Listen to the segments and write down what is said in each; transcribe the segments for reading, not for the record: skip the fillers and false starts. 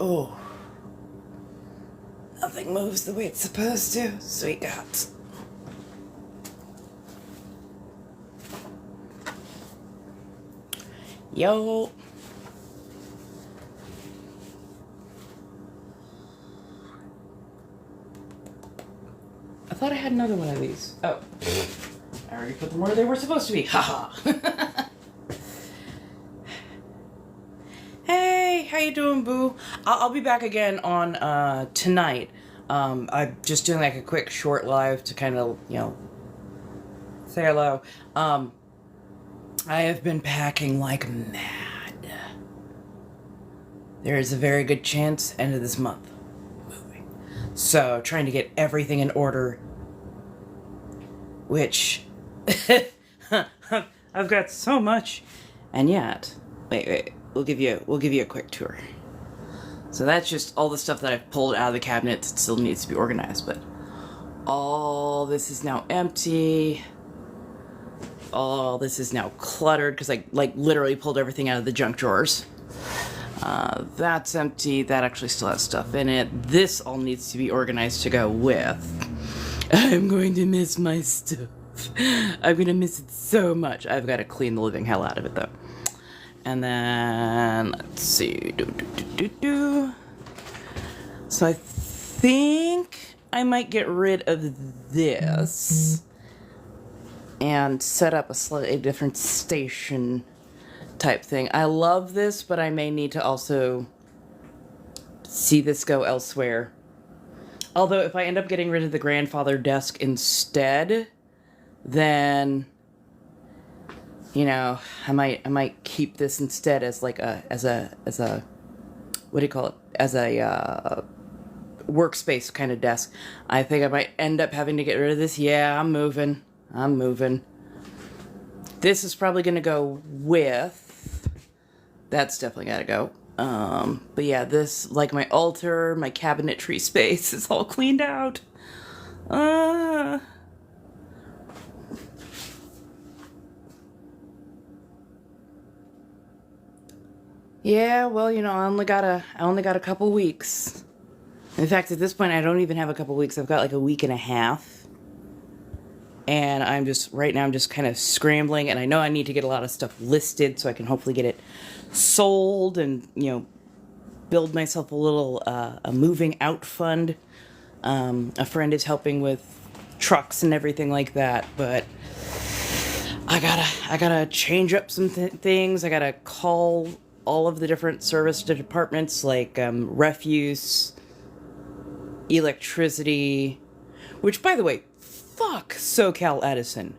Oh, nothing moves the way it's supposed to. Sweet gods. Yo. I thought I had another one of these. Oh. I already put them where they were supposed to be. Haha. Hey, how you doing, boo? I'll be back again on tonight. I'm just doing like a quick short live to kind of, say hello. I have been packing like mad. There is a very good chance end of this month moving. So trying to get everything in order, which I've got so much, and yet wait. We'll give you a quick tour. So that's just all the stuff that I've pulled out of the cabinet that still needs to be organized, but all this is now empty. All this is now cluttered because I literally pulled everything out of the junk drawers. That's empty. That actually still has stuff in it. This all needs to be organized to go with. I'm going to miss my stuff. I'm going to miss it so much. I've got to clean the living hell out of it though. And then, let's see, So I think I might get rid of this and set up a slightly different station type thing. I love this, but I may need to also see this go elsewhere. Although if I end up getting rid of the grandfather desk instead, then I might keep this instead as like as a what do you call it? As a workspace kind of desk. I think I might end up having to get rid of this. Yeah, I'm moving. This is probably going to go with. That's definitely got to go. But yeah, this, like my altar, my cabinetry space is all cleaned out. Yeah, well, I only got a couple weeks. In fact, at this point, I don't even have a couple weeks. I've got like a week and a half. And right now I'm just kind of scrambling, and I know I need to get a lot of stuff listed so I can hopefully get it sold and, build myself a little, a moving out fund. A friend is helping with trucks and everything like that, but I gotta change up some things. I gotta call all of the different service departments, like refuse, electricity, which, by the way, fuck SoCal Edison.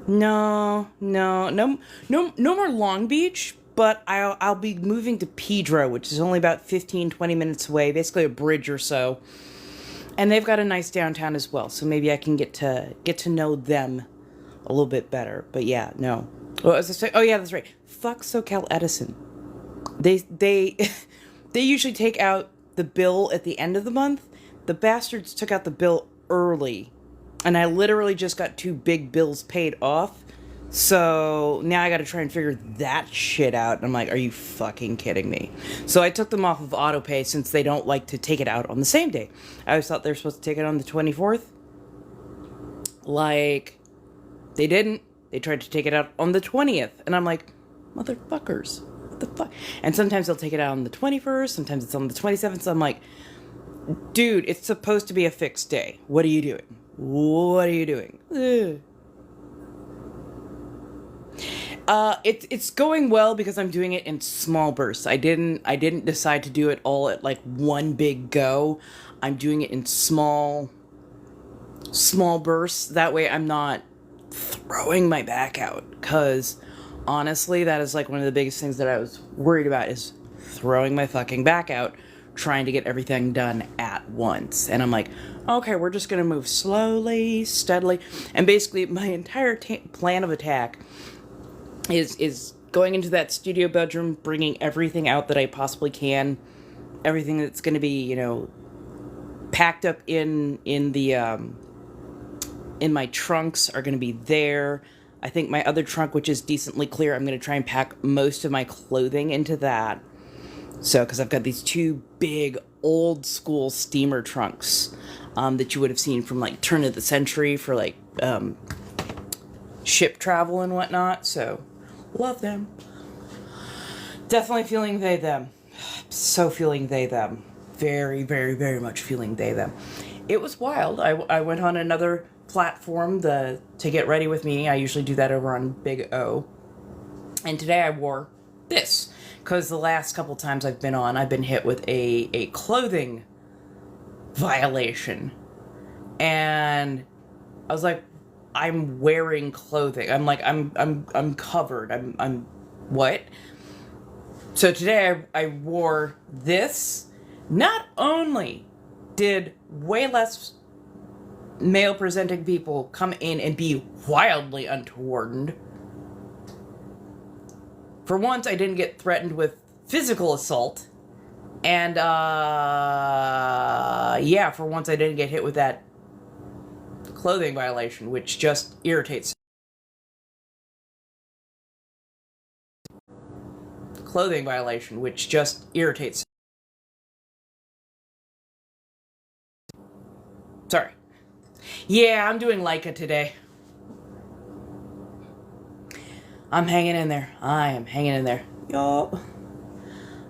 No more Long Beach, but I'll be moving to Pedro, which is only about 15-20 minutes away, basically a bridge or so. And they've got a nice downtown as well, so maybe I can get to know them a little bit better. But yeah, no. Well, as I say, oh yeah, that's right. Fuck SoCal Edison. They usually take out the bill at the end of the month. The bastards took out the bill early, and I literally just got 2 big bills paid off. So now I got to try and figure that shit out. And I'm like, are you fucking kidding me? So I took them off of autopay since they don't like to take it out on the same day. I always thought they were supposed to take it on the 24th. Like, they didn't. They tried to take it out on the 20th. And I'm like, motherfuckers, what the fuck? And sometimes they'll take it out on the 21st. Sometimes it's on the 27th. So I'm like, dude, it's supposed to be a fixed day. What are you doing? Ugh. It's going well because I'm doing it in small bursts. I didn't decide to do it all at like one big go. I'm doing it in small bursts. That way I'm not throwing my back out, because honestly, that is like one of the biggest things that I was worried about, is throwing my fucking back out trying to get everything done at once. And I'm like, okay, we're just gonna move slowly, steadily. And basically my entire plan of attack is going into that studio bedroom, bringing everything out that I possibly can, everything that's going to be, packed up in my trunks are going to be there. I think my other trunk, which is decently clear, I'm going to try and pack most of my clothing into that. So, because I've got these two big old school steamer trunks that you would have seen from like turn of the century for like ship travel and whatnot. So, love them. Definitely feeling they, them. So feeling they, them. Very, very, very much feeling they, them. It was wild. I went on another platform to get ready with me. I usually do that over on Big O. And today I wore this. Because the last couple times I've been on, I've been hit with a clothing violation. And I was like, I'm wearing clothing. I'm like, I'm covered. I'm what? So today I wore this. Not only did way less male presenting people come in and be wildly untoward. For once, I didn't get threatened with physical assault. And, yeah, for once I didn't get hit with that clothing violation, which just irritates. Clothing violation, which just irritates. Sorry. Yeah, I'm doing Leica today. I'm hanging in there. I am hanging in there. Yo.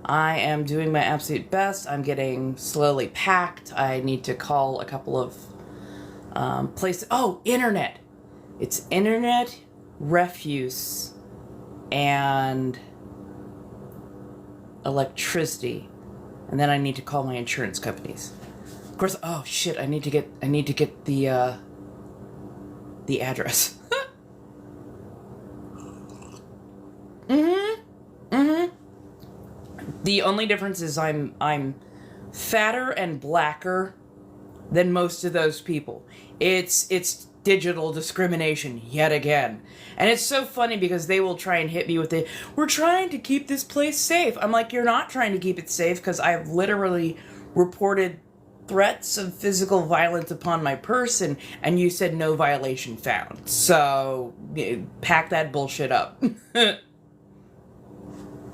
I am doing my absolute best. I'm getting slowly packed. I need to call a couple of places. Oh, internet. It's internet, refuse, and electricity. And then I need to call my insurance companies. Of course, oh shit, I need to get the address. The only difference is I'm fatter and blacker than most of those people. It's digital discrimination yet again. And it's so funny because they will try and hit me with it. We're trying to keep this place safe. I'm like, you're not trying to keep it safe because I've literally reported threats of physical violence upon my person and you said no violation found. So, pack that bullshit up.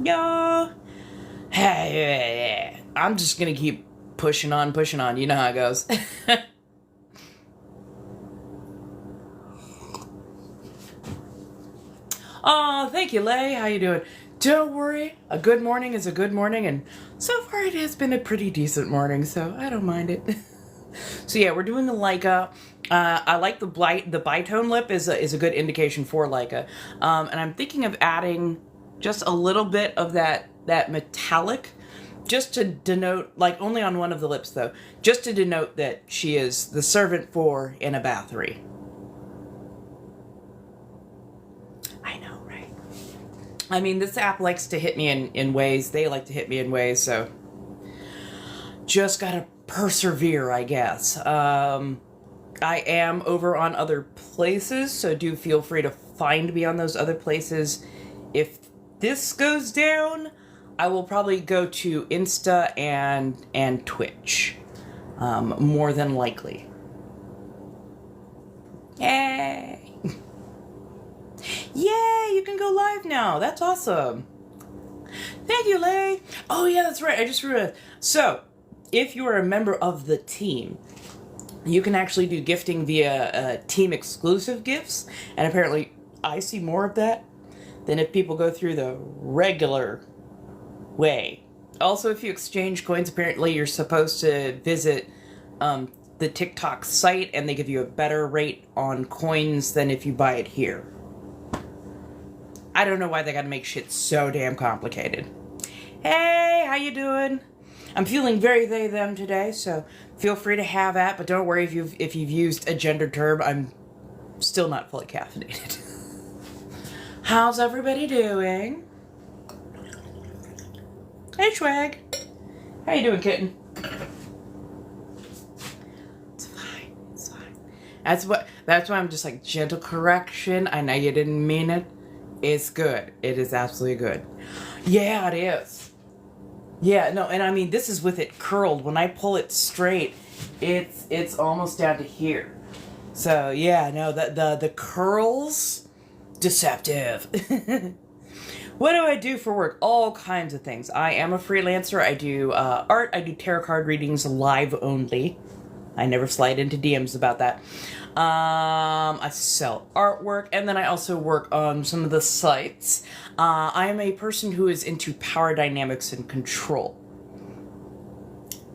Yeah. Hey, I'm just gonna keep pushing on. You know how it goes. Oh, thank you, Lay. How you doing? Don't worry. A good morning is a good morning, and so far it has been a pretty decent morning, so I don't mind it. So yeah, we're doing the Leica. I like the bitone lip is a good indication for Leica. And I'm thinking of adding just a little bit of that metallic, just to denote, like only on one of the lips though, just to denote that she is the servant for in a bathory. I know, right? I mean, this app likes to hit me in ways, they like to hit me in ways, so just gotta persevere, I guess. I am over on other places, so do feel free to find me on those other places. If this goes down, I will probably go to Insta and Twitch, more than likely. Yay! Yay! You can go live now. That's awesome. Thank you, Lay. Oh yeah, that's right. I just realized. So, if you are a member of the team, you can actually do gifting via team exclusive gifts, and apparently I see more of that than if people go through the regular way. Also, if you exchange coins, apparently you're supposed to visit the TikTok site and they give you a better rate on coins than if you buy it here. I don't know why they gotta make shit so damn complicated. Hey, how you doing? I'm feeling very they them today, so feel free to have at, but don't worry if you've used a gendered term. I'm still not fully caffeinated. How's everybody doing? Hey, Schwag. How you doing, kitten? It's fine. It's fine. That's why I'm just like, gentle correction. I know you didn't mean it. It's good. It is absolutely good. Yeah, it is. Yeah, no, and I mean, this is with it curled. When I pull it straight, it's almost down to here. So, yeah, no, the curls, deceptive. What do I do for work? All kinds of things. I am a freelancer. I do art. I do tarot card readings live only. I never slide into DMs about that. I sell artwork, and then I also work on some of the sites. I am a person who is into power dynamics and control.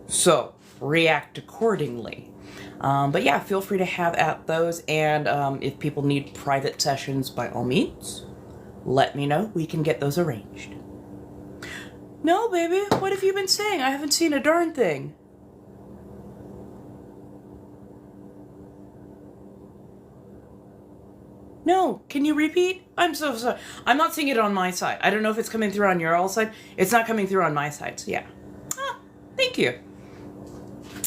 So, react accordingly. But yeah, feel free to have at those, and if people need private sessions, by all means, let me know. We can get those arranged. No, baby, what have you been saying? I haven't seen a darn thing. No, can you repeat? I'm so sorry. I'm not seeing it on my side. I don't know if it's coming through on your all side. It's not coming through on my side, so yeah. Ah, thank you.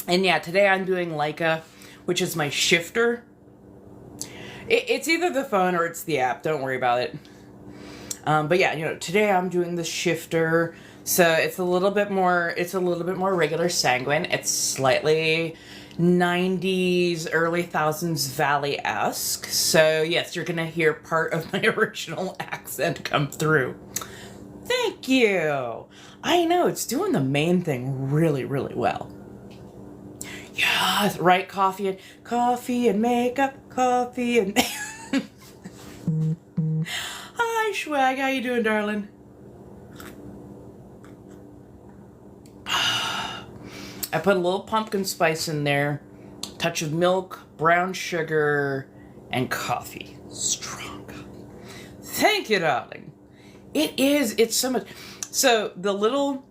And yeah, today I'm doing Leica, which is my shifter. It's either the phone or it's the app. Don't worry about it. But yeah, you know, today I'm doing the shifter, so it's a little bit more regular sanguine. It's slightly 90s, early thousands Valley-esque. So yes, you're gonna hear part of my original accent come through. Thank you. I know, it's doing the main thing really, really well. Yes, right, coffee and makeup, coffee and Hi, Swag. How you doing, darling? I put a little pumpkin spice in there, touch of milk, brown sugar, and coffee. Strong coffee. Thank you, darling. It's so much. So the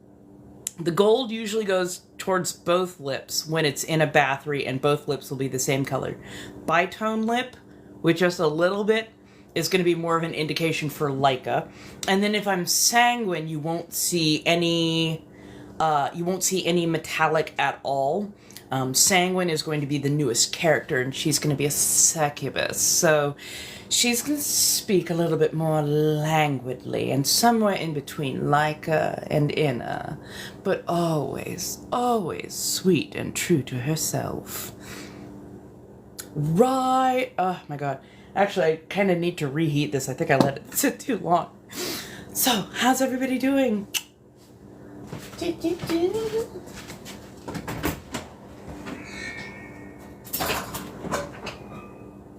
gold usually goes towards both lips when it's in a battery, and both lips will be the same color. Bitone lip, with just a little bit, is going to be more of an indication for Leica. And then if I'm sanguine, you won't see any metallic at all. Sanguine is going to be the newest character, and she's going to be a succubus. So she's going to speak a little bit more languidly, and somewhere in between Leica and Inna, but always, always sweet and true to herself. Right. Oh my god. Actually, I kind of need to reheat this. I think I let it sit too long. So, how's everybody doing?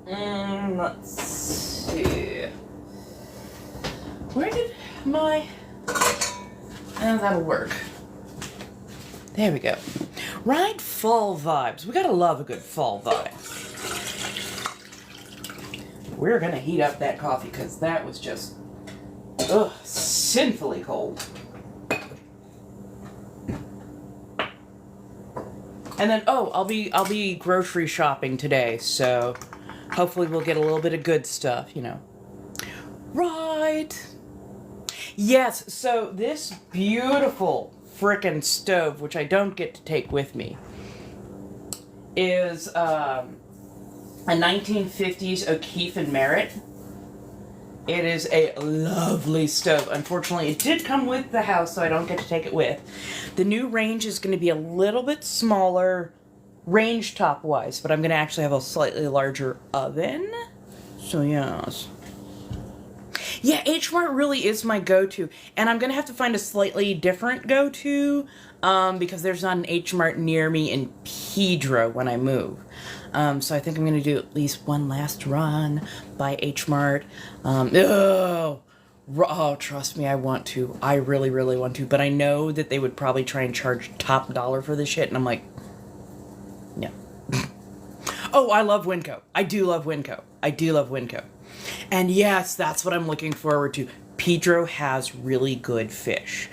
Let's see. Where did my... Oh, that'll work. There we go. Right, fall vibes. We gotta love a good fall vibe. We're gonna heat up that coffee because that was just, sinfully cold. And then, I'll be grocery shopping today, so hopefully we'll get a little bit of good stuff, you know. Right. Yes, so this beautiful frickin' stove, which I don't get to take with me, is, a 1950s O'Keefe and Merritt. It is a lovely stove. Unfortunately, it did come with the house, so I don't get to take it with. The new range is going to be a little bit smaller range top-wise, but I'm going to actually have a slightly larger oven. So, yes. Yeah, H Mart really is my go-to, and I'm going to have to find a slightly different go-to, because there's not an H Mart near me in Pedro when I move. So I think I'm going to do at least one last run by H Mart. Trust me, I want to. I really, really want to. But I know that they would probably try and charge top dollar for this shit, and I'm like, yeah. Oh, I love Winco. I do love Winco. And yes, that's what I'm looking forward to. Pedro has really good fish.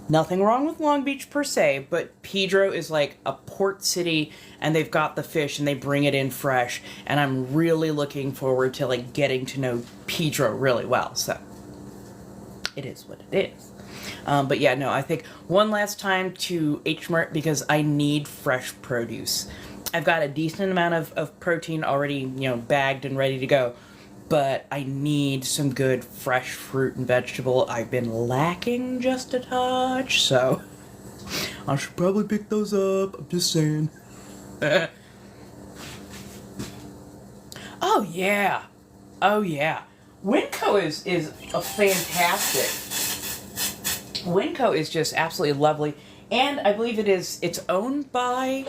Nothing wrong with Long Beach per se, but Pedro is like a port city, and they've got the fish and they bring it in fresh, and I'm really looking forward to like getting to know Pedro really well. So it is what it is. But yeah, no, I think one last time to H Mart because I need fresh produce. I've got a decent amount of protein already, you know, bagged and ready to go. But I need some good fresh fruit and vegetable. I've been lacking just a touch, so I should probably pick those up. I'm just saying. Oh, yeah. Winco is a fantastic. Winco is just absolutely lovely, and I believe it's owned by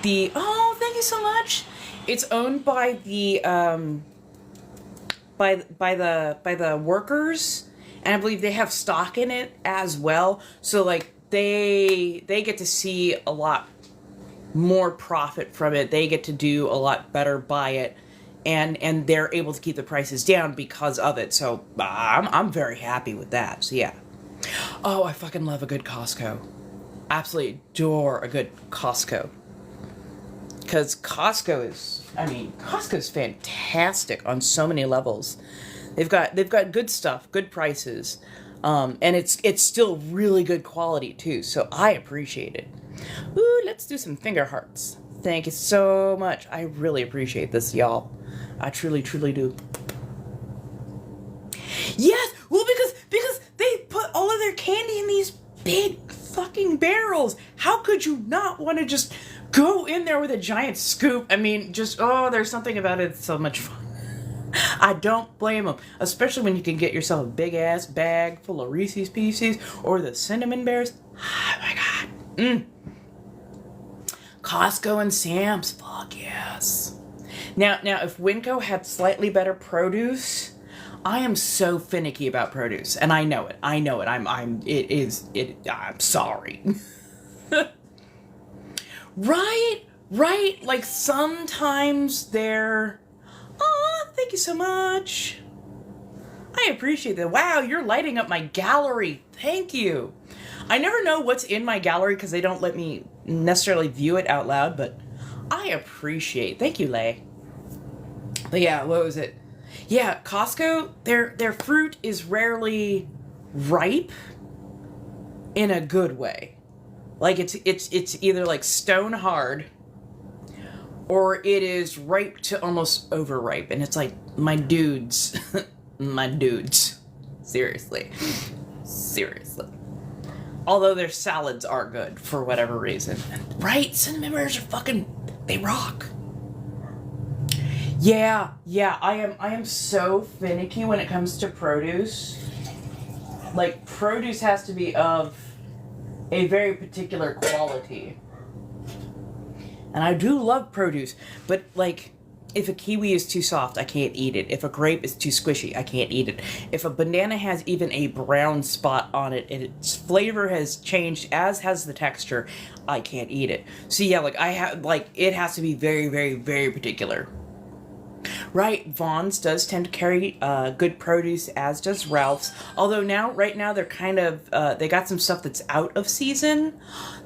the. Oh, thank you so much. It's owned by the by the workers, and I believe they have stock in it as well. So like they get to see a lot more profit from it. They get to do a lot better by it, and they're able to keep the prices down because of it. So I'm very happy with that. So yeah. Oh, I fucking love a good Costco. Absolutely adore a good Costco. Because Costco's fantastic on so many levels. They've got good stuff, good prices, and it's still really good quality too. So I appreciate it. Ooh, let's do some finger hearts. Thank you so much. I really appreciate this, y'all. I truly, truly do. Yes, well, because they put all of their candy in these big fucking barrels. How could you not want to just go in there with a giant scoop? I mean, there's something about it that's so much fun. I don't blame them, especially when you can get yourself a big ass bag full of Reese's Pieces or the Cinnamon Bears. Oh my god. Costco and Sam's, fuck yes. Now, if Winco had slightly better produce, I am so finicky about produce, and I know it. I'm sorry. Right. Like sometimes they're. Oh, thank you so much. I appreciate that. Wow, you're lighting up my gallery. Thank you. I never know what's in my gallery because they don't let me necessarily view it out loud, but I appreciate. Thank you, Lay. But yeah, what was it? Yeah, Costco, their fruit is rarely ripe in a good way. Like it's either like stone hard or it is ripe to almost overripe, and it's like my dudes. My dudes. Seriously. Although their salads are good for whatever reason. Right? Cinnamon bears are they rock. Yeah, I am so finicky when it comes to produce. Like, produce has to be of a very particular quality. And I do love produce, but like, if a kiwi is too soft, I can't eat it. If a grape is too squishy, I can't eat it. If a banana has even a brown spot on it and its flavor has changed, as has the texture, I can't eat it. So yeah, it has to be very, very, very particular. Right, Vaughn's does tend to carry good produce, as does Ralph's. Although right now, they're kind of, they got some stuff that's out of season.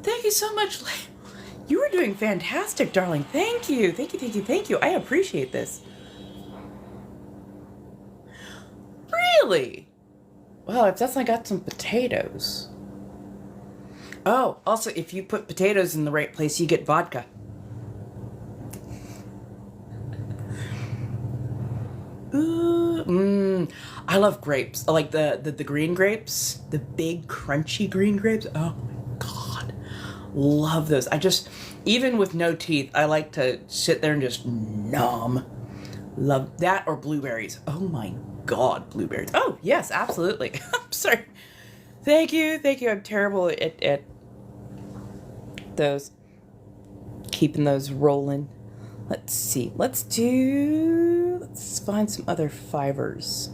Thank you so much. You were doing fantastic, darling. Thank you. I appreciate this. Really? Well, I've definitely got some potatoes. Oh, also, if you put potatoes in the right place, you get vodka. Ooh, I love grapes. I like the green grapes, the big crunchy green grapes. Oh my god, love those. Even with no teeth, I like to sit there and just nom. Love that, or blueberries. Oh my god, blueberries. Oh yes, absolutely. I'm sorry. Thank you. I'm terrible at those. Keeping those rolling. Let's see. Let's find some other fibers.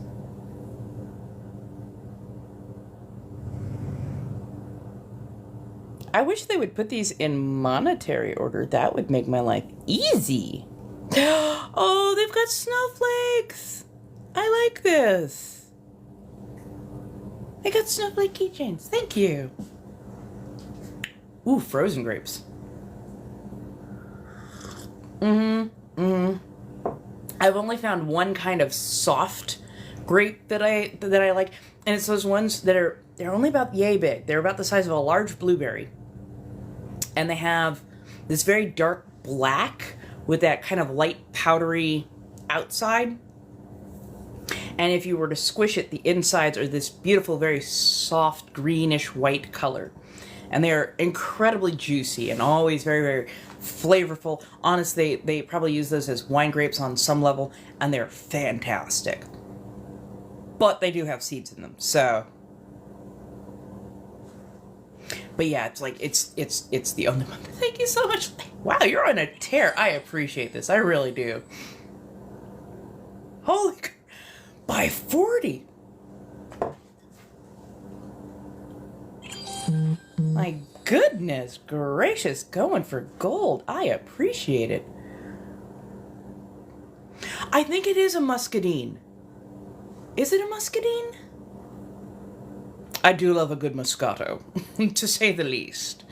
I wish they would put these in monetary order. That would make my life easy. Oh, they've got snowflakes. I like this. They got snowflake keychains. Thank you. Ooh, frozen grapes. I've only found one kind of soft grape that I like, and it's those ones they're only about yay big. They're about the size of a large blueberry, and they have this very dark black with that kind of light powdery outside. And if you were to squish it, the insides are this beautiful, very soft greenish white color. And they're incredibly juicy and always very, very flavorful. Honestly, they probably use those as wine grapes on some level, and they're fantastic. but they do have seeds in them, so. But yeah, it's like, it's the only one. Thank you so much. Wow, you're on a tear. I appreciate this. I really do. Holy, by 40. My goodness gracious, going for gold. I appreciate it. I think it is a muscadine. Is it a muscadine? I do love a good Moscato, to say the least.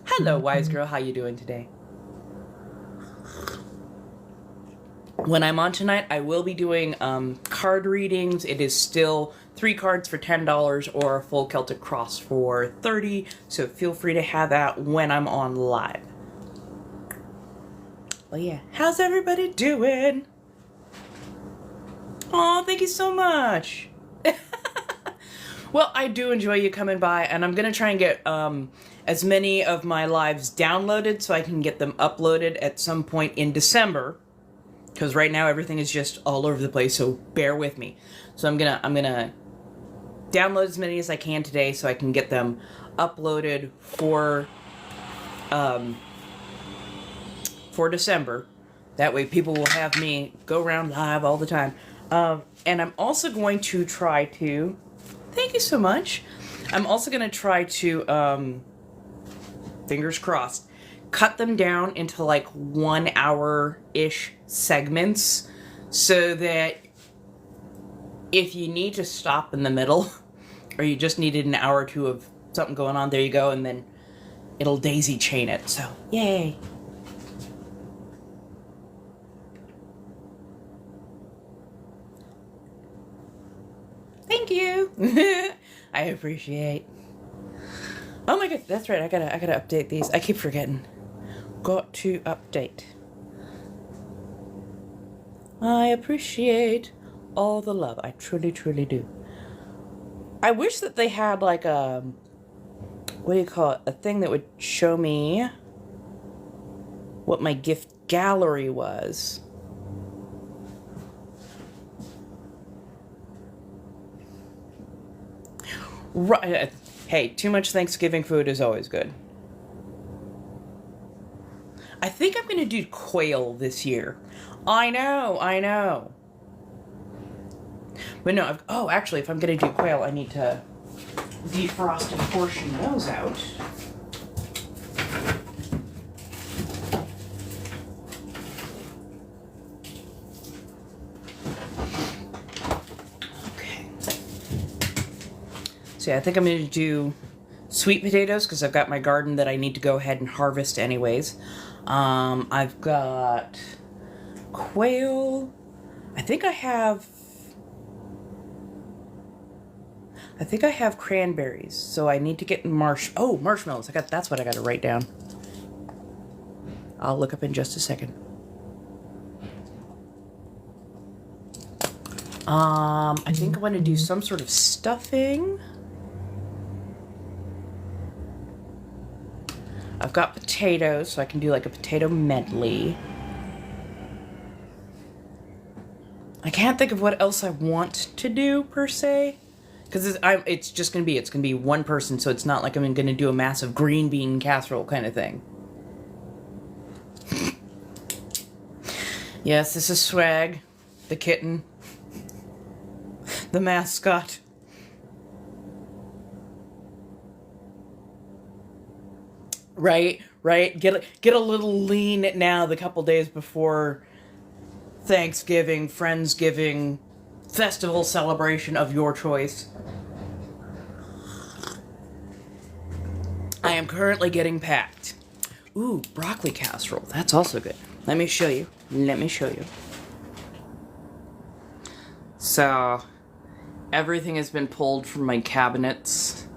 Hello, wise girl. How you doing today? When I'm on tonight, I will be doing card readings. It is still 3 cards for $10 or a full Celtic Cross for $30. So feel free to have that when I'm on live. Well, yeah. How's everybody doing? Oh, thank you so much. Well, I do enjoy you coming by, and I'm going to try and get as many of my lives downloaded so I can get them uploaded at some point in December. Because right now everything is just all over the place, so bear with me. So I'm gonna download as many as I can today so I can get them uploaded for December. That way people will have me go around live all the time. And I'm also going to try to... Thank you so much. I'm also going to try to, fingers crossed, cut them down into like 1 hour-ish segments so that if you need to stop in the middle or you just needed an hour or two of something going on, there you go, and then it'll daisy chain it. So, yay. Thank you. I appreciate. Oh my god, that's right. I gotta update these. I keep forgetting. Got to update. I appreciate all the love. I truly, truly do. I wish that they had like a, what do you call it? A thing that would show me what my gift gallery was. Right. Hey, too much Thanksgiving food is always good. I think I'm going to do quail this year. I know. But no, actually, if I'm going to do quail, I need to defrost and portion those out. Okay. So yeah, I think I'm going to do sweet potatoes because I've got my garden that I need to go ahead and harvest anyways. I've got quail. I think I have cranberries, so I need to get marshmallows. That's what I got to write down. I'll look up in just a second. I think I want to do some sort of stuffing. I've got potatoes, so I can do like a potato medley. I can't think of what else I want to do per se, because it's gonna be one person, so it's not like I'm gonna do a massive green bean casserole kind of thing. Yes, this is Swag, the kitten, the mascot. Right. Get a little lean now. The couple days before Thanksgiving, Friendsgiving, festival celebration of your choice. I am currently getting packed. Ooh, broccoli casserole. That's also good. Let me show you. So, everything has been pulled from my cabinets.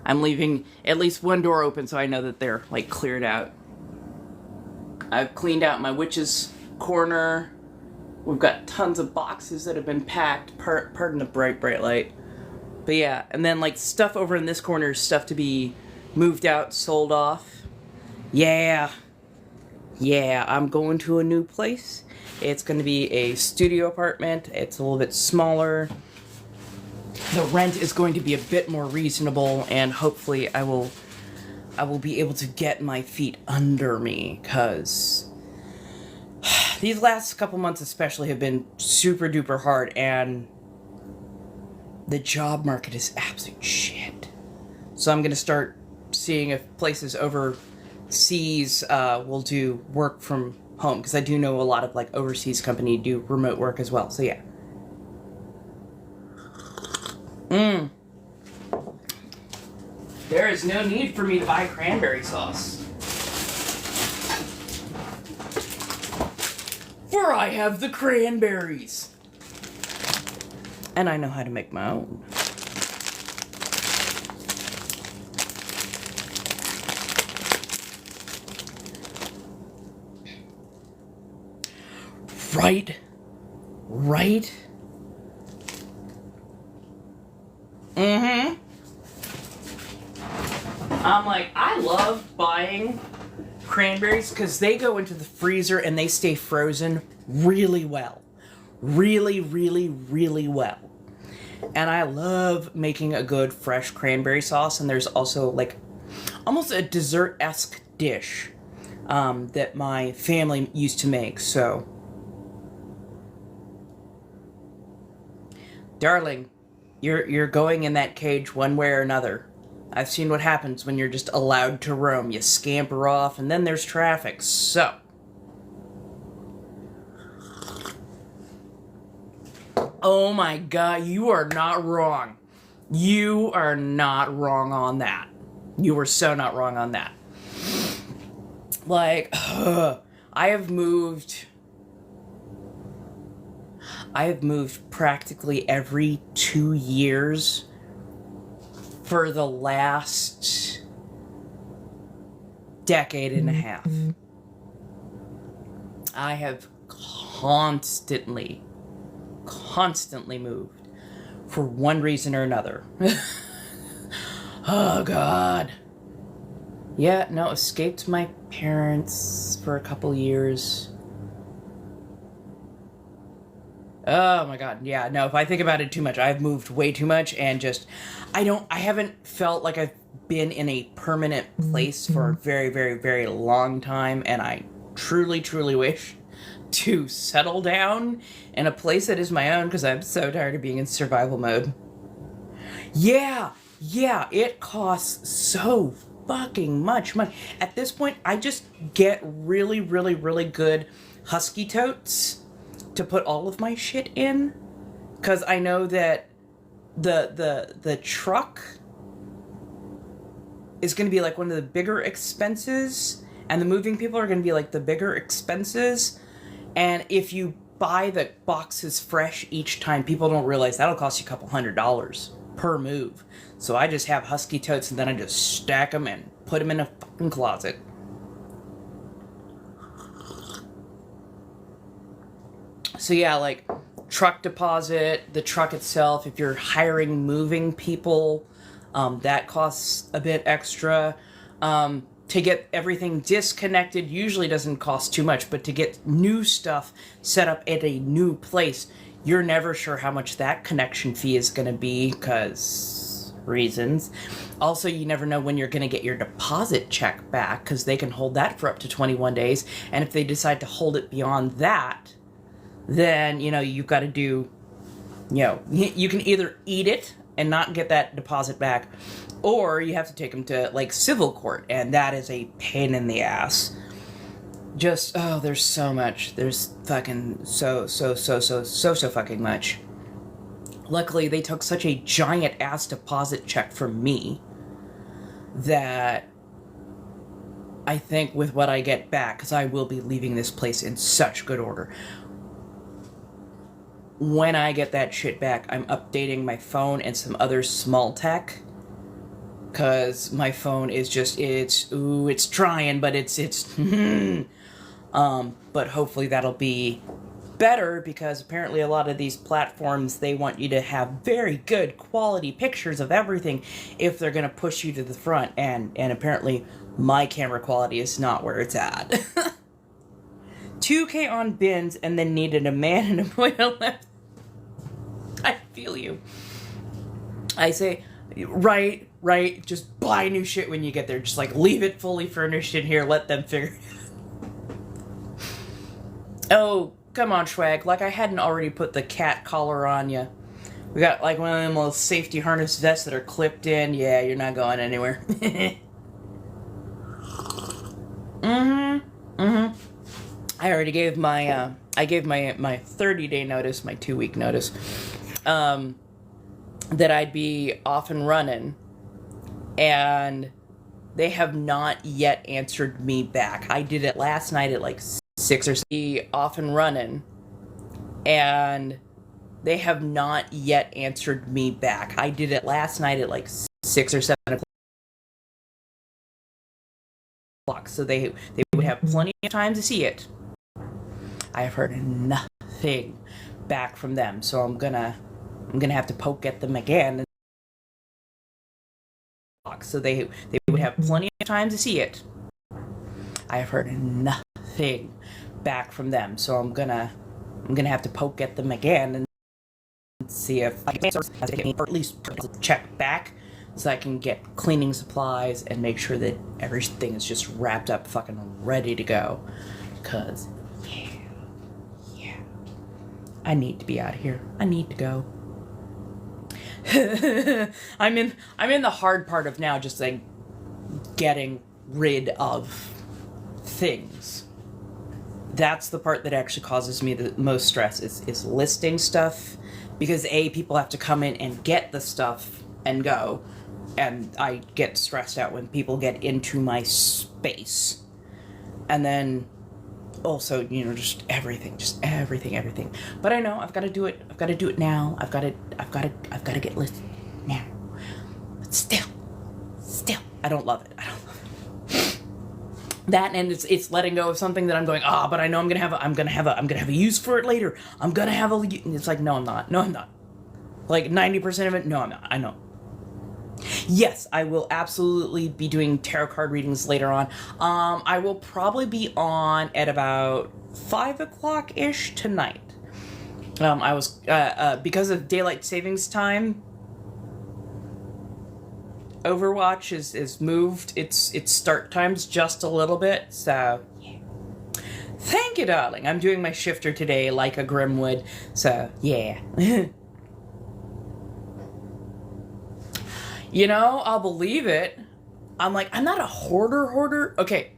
I'm leaving at least one door open so I know that they're, like, cleared out. I've cleaned out my witch's corner. We've got tons of boxes that have been packed. Pardon the bright light. But yeah, and then, like, stuff over in this corner is stuff to be moved out, sold off. Yeah. Yeah, I'm going to a new place. It's going to be a studio apartment. It's a little bit smaller. The rent is going to be a bit more reasonable, and hopefully I will be able to get my feet under me, because these last couple months especially have been super duper hard, and the job market is absolute shit. So I'm going to start seeing if places overseas will do work from home, because I do know a lot of like overseas company do remote work as well. So yeah. There is no need for me to buy cranberry sauce, for I have the cranberries. And I know how to make my own. Right? Mm-hmm. I'm like, I love buying cranberries because they go into the freezer and they stay frozen really well. Really, really, really well. And I love making a good fresh cranberry sauce. And there's also like almost a dessert-esque dish that my family used to make. So, darling, you're going in that cage one way or another. I've seen what happens when you're just allowed to roam. You scamper off, and then there's traffic. So, oh my God, you are not wrong. You are not wrong on that. You were so not wrong on that. Like, I have moved practically every 2 years for the last decade and a half. I have constantly moved for one reason or another. Oh, God. Yeah, no, escaped my parents for a couple years. Oh my God, yeah, no, if I think about it too much, I've moved way too much, and just, I haven't felt like I've been in a permanent place for a very, very, very long time, and I truly, truly wish to settle down in a place that is my own, because I'm so tired of being in survival mode. Yeah, it costs so fucking much money. At this point, I just get really, really, really good husky totes to put all of my shit in, because I know that the truck is going to be like one of the bigger expenses, and the moving people are going to be like the bigger expenses. And if you buy the boxes fresh each time, people don't realize that'll cost you a couple $100 per move. So I just have husky totes, and then I just stack them and put them in a fucking closet. So yeah, like truck deposit, the truck itself, if you're hiring moving people, that costs a bit extra. To get everything disconnected usually doesn't cost too much, but to get new stuff set up at a new place, you're never sure how much that connection fee is going to be, because reasons. Also, you never know when you're going to get your deposit check back, because they can hold that for up to 21 days. And if they decide to hold it beyond that, then, you've got to do, you can either eat it and not get that deposit back, or you have to take them to, like, civil court, and that is a pain in the ass. Just, there's so much. There's fucking so fucking much. Luckily, they took such a giant-ass deposit check from me that I think with what I get back, because I will be leaving this place in such good order, when I get that shit back, I'm updating my phone and some other small tech, because my phone is just, it's trying, but it's but hopefully that'll be better, because apparently a lot of these platforms, they want you to have very good quality pictures of everything if they're going to push you to the front, and apparently my camera quality is not where it's at. 2K on bins and then needed a man and a boy to live. I feel you. I say, right, just buy new shit when you get there. Just like leave it fully furnished in here, let them figure it out. Oh, come on, Schwag. Like I hadn't already put the cat collar on you. We got like one of them little safety harness vests that are clipped in. Yeah, you're not going anywhere. I already gave my, I gave my 30-day notice, my 2-week notice, that I'd be off and running, and they have not yet answered me back. I did it last night at like 6 or 7, off and running, and they have not yet answered me back. I did it last night at like 6 or 7 o'clock, so they would have plenty of time to see it. I have heard nothing back from them, so I'm gonna have to poke at them again. So they would have plenty of time to see it. I have heard nothing back from them, so I'm gonna have to poke at them again and see if I can or at least check back so I can get cleaning supplies and make sure that everything is just wrapped up, fucking ready to go. Cause yeah, I need to be out of here. I need to go. I'm in the hard part of now just like getting rid of things. That's the part that actually causes me the most stress is listing stuff, because people have to come in and get the stuff and go, and I get stressed out when people get into my space. And then also, just everything. But I know I've got to do it. I've got to do it now. I've got to get listed now. But still, I don't love it. That, and it's letting go of something that I'm going, but I know I'm gonna have a use for it later. It's like, no, I'm not. Like 90% of it, no, I'm not. I know. Yes, I will absolutely be doing tarot card readings later on. I will probably be on at about 5 o'clock-ish tonight. I was, because of daylight savings time, Overwatch is moved its start times just a little bit, so yeah. Thank you, darling. I'm doing my shifter today like a Grimwood, so yeah. I'll believe it. I'm not a hoarder. Okay.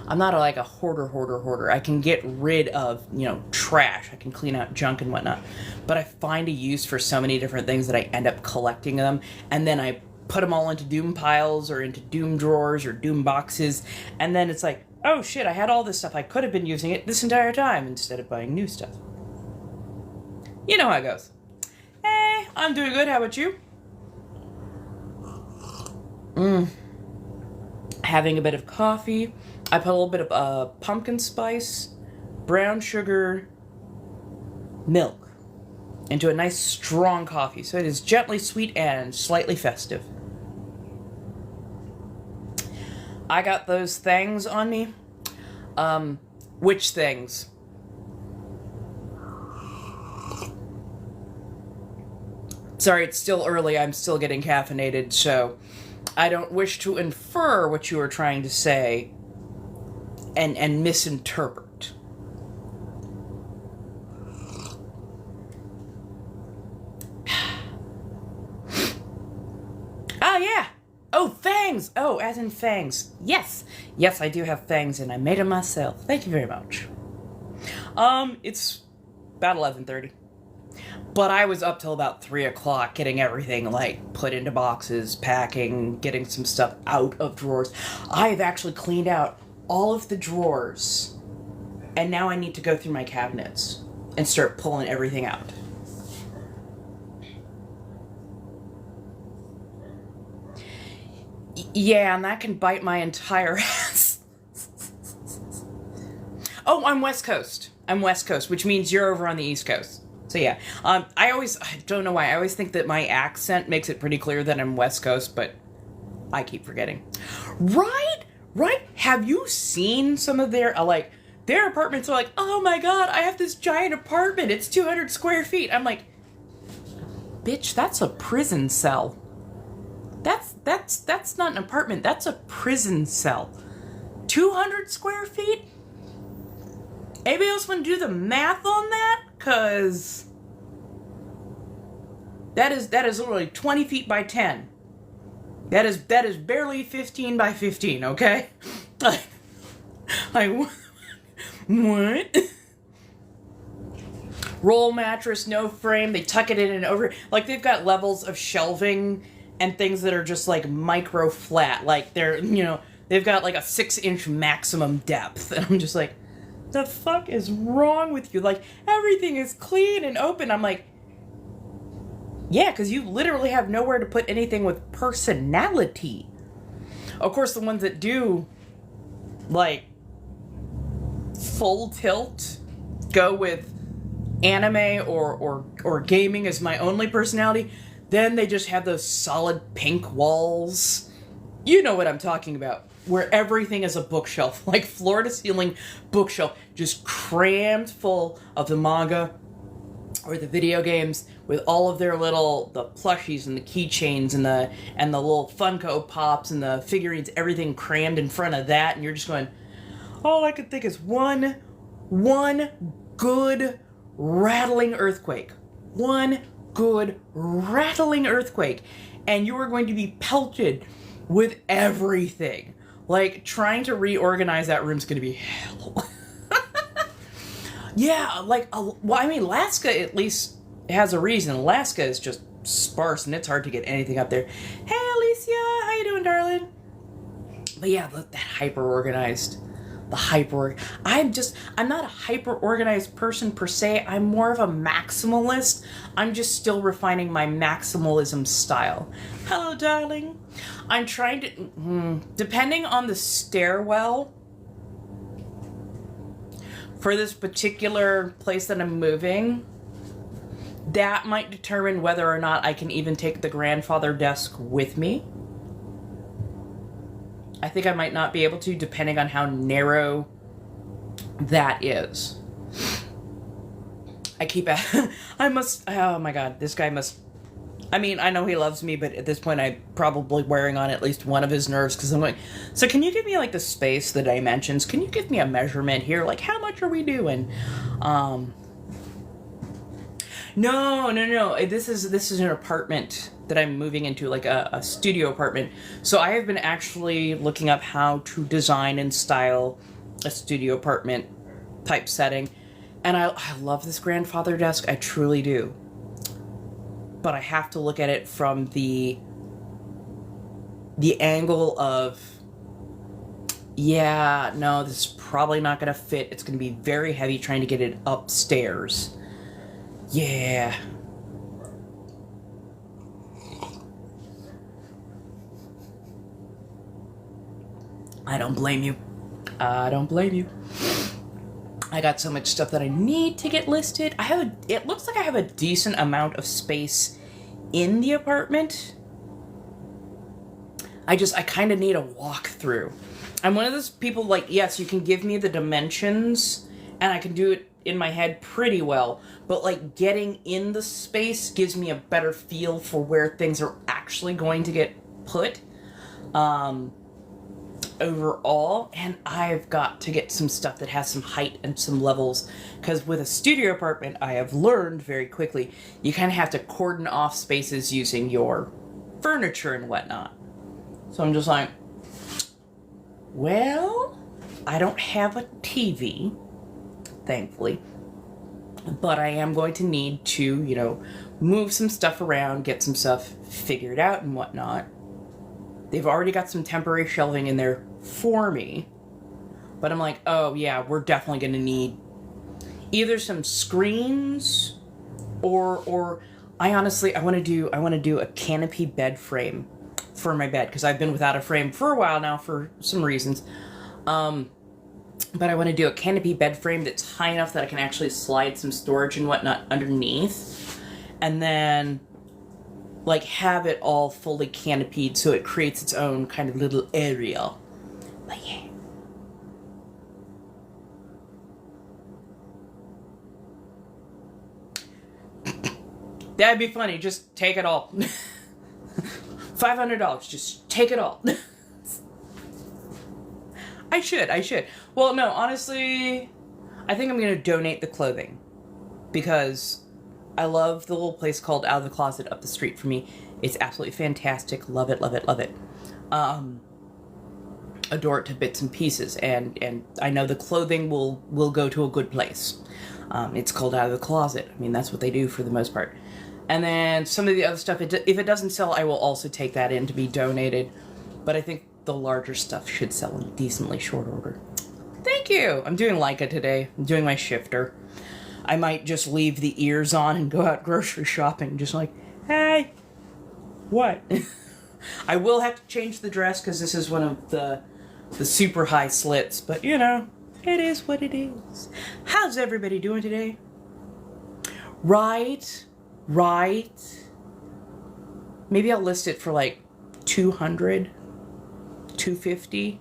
I'm not like a hoarder. I can get rid of, trash. I can clean out junk and whatnot. But I find a use for so many different things that I end up collecting them. And then I put them all into doom piles or into doom drawers or doom boxes. And then it's like, oh shit, I had all this stuff. I could have been using it this entire time instead of buying new stuff. You know how it goes. Hey, I'm doing good. How about you? Having a bit of coffee. I put a little bit of pumpkin spice, brown sugar, milk into a nice strong coffee. So it is gently sweet and slightly festive. I got those things on me. Which things? Sorry, it's still early. I'm still getting caffeinated, so I don't wish to infer what you are trying to say and misinterpret. Oh, yeah. Oh, fangs. Oh, as in fangs. Yes, I do have fangs, and I made them myself. Thank you very much. It's about 11:30. But I was up till about 3 o'clock getting everything, put into boxes, packing, getting some stuff out of drawers. I've actually cleaned out all of the drawers, and now I need to go through my cabinets and start pulling everything out. Yeah, and that can bite my entire ass. Oh, I'm West Coast, which means you're over on the East Coast. So yeah, I don't know why, I always think that my accent makes it pretty clear that I'm West Coast, but I keep forgetting. Right? Have you seen some of their, like, their apartments are like, oh my god, I have this giant apartment. It's 200 square feet. I'm like, bitch, that's a prison cell. That's not an apartment. That's a prison cell. 200 square feet? Anybody else want to do the math on that? Cause that is literally 20 feet by 10. That is barely 15 by 15, okay? Like what? Roll mattress, no frame. They tuck it in and over. Like, they've got levels of shelving and things that are just like micro flat. Like, they're, they've got like a 6-inch maximum depth. And I'm just like, the fuck is wrong with you? Like, everything is clean and open. I'm like, yeah, because you literally have nowhere to put anything with personality. Of course, the ones that do, like, full tilt, go with anime or gaming as my only personality, then they just have those solid pink walls. You know what I'm talking about. Where everything is a bookshelf, like floor-to-ceiling bookshelf, just crammed full of the manga or the video games with all of their the plushies and the keychains and the little Funko Pops and the figurines, everything crammed in front of that, and you're just going, all I could think is one good rattling earthquake. One good rattling earthquake, and you are going to be pelted with everything. Like, trying to reorganize that room's gonna be hell. Yeah, like, well, I mean, Alaska at least has a reason. Alaska is just sparse, and it's hard to get anything up there. Hey, Alicia, how you doing, darling? But yeah, that hyper-organized. I'm not a hyper-organized person per se. I'm more of a maximalist. I'm just still refining my maximalism style. Hello, darling. I'm trying to, depending on the stairwell for this particular place that I'm moving, that might determine whether or not I can even take the grandfather desk with me. I think I might not be able to, depending on how narrow that is. Oh my god, this guy must, I mean, I know he loves me, but at this point I'm probably wearing on at least one of his nerves, because I'm like, so can you give me, like, the space, the dimensions? Can you give me a measurement here? Like, how much are we doing? No. This is an apartment that I'm moving into, like a studio apartment. So I have been actually looking up how to design and style a studio apartment type setting. And I love this grandfather desk. I truly do. But I have to look at it from the angle of, yeah, no, this is probably not going to fit. It's going to be very heavy trying to get it upstairs. Yeah. I don't blame you. I got so much stuff that I need to get listed. It looks like I have a decent amount of space in the apartment. I kind of need a walkthrough. I'm one of those people, like, yes, you can give me the dimensions, and I can do it in my head pretty well, but, like, getting in the space gives me a better feel for where things are actually going to get put. Overall, and I've got to get some stuff that has some height and some levels, because with a studio apartment, I have learned very quickly, you kind of have to cordon off spaces using your furniture and whatnot. So I'm just like, well, I don't have a TV, thankfully, but I am going to need to, move some stuff around, get some stuff figured out and whatnot. They've already got some temporary shelving in there for me, but I'm like, oh yeah, we're definitely going to need either some screens or I want to do a canopy bed frame for my bed, because I've been without a frame for a while now for some reasons. But I want to do a canopy bed frame that's high enough that I can actually slide some storage and whatnot underneath, and then, like, have it all fully canopied so it creates its own kind of little area. But yeah. That'd be funny. Just take it all. $500. Just take it all. I should. Well, no, honestly, I think I'm going to donate the clothing. Because I love the little place called Out of the Closet up the street from me. It's absolutely fantastic. Love it. Adore it to bits and pieces. And I know the clothing will go to a good place. It's called Out of the Closet. I mean, that's what they do for the most part. And then some of the other stuff, if it doesn't sell, I will also take that in to be donated. But I think the larger stuff should sell in decently short order. Thank you! I'm doing Leica today. I'm doing my shifter. I might just leave the ears on and go out grocery shopping. Just like, hey! What? I will have to change the dress because this is one of the super high slits. But, you know, it is what it is. How's everybody doing today? Right. Maybe I'll list it for like 200, 250.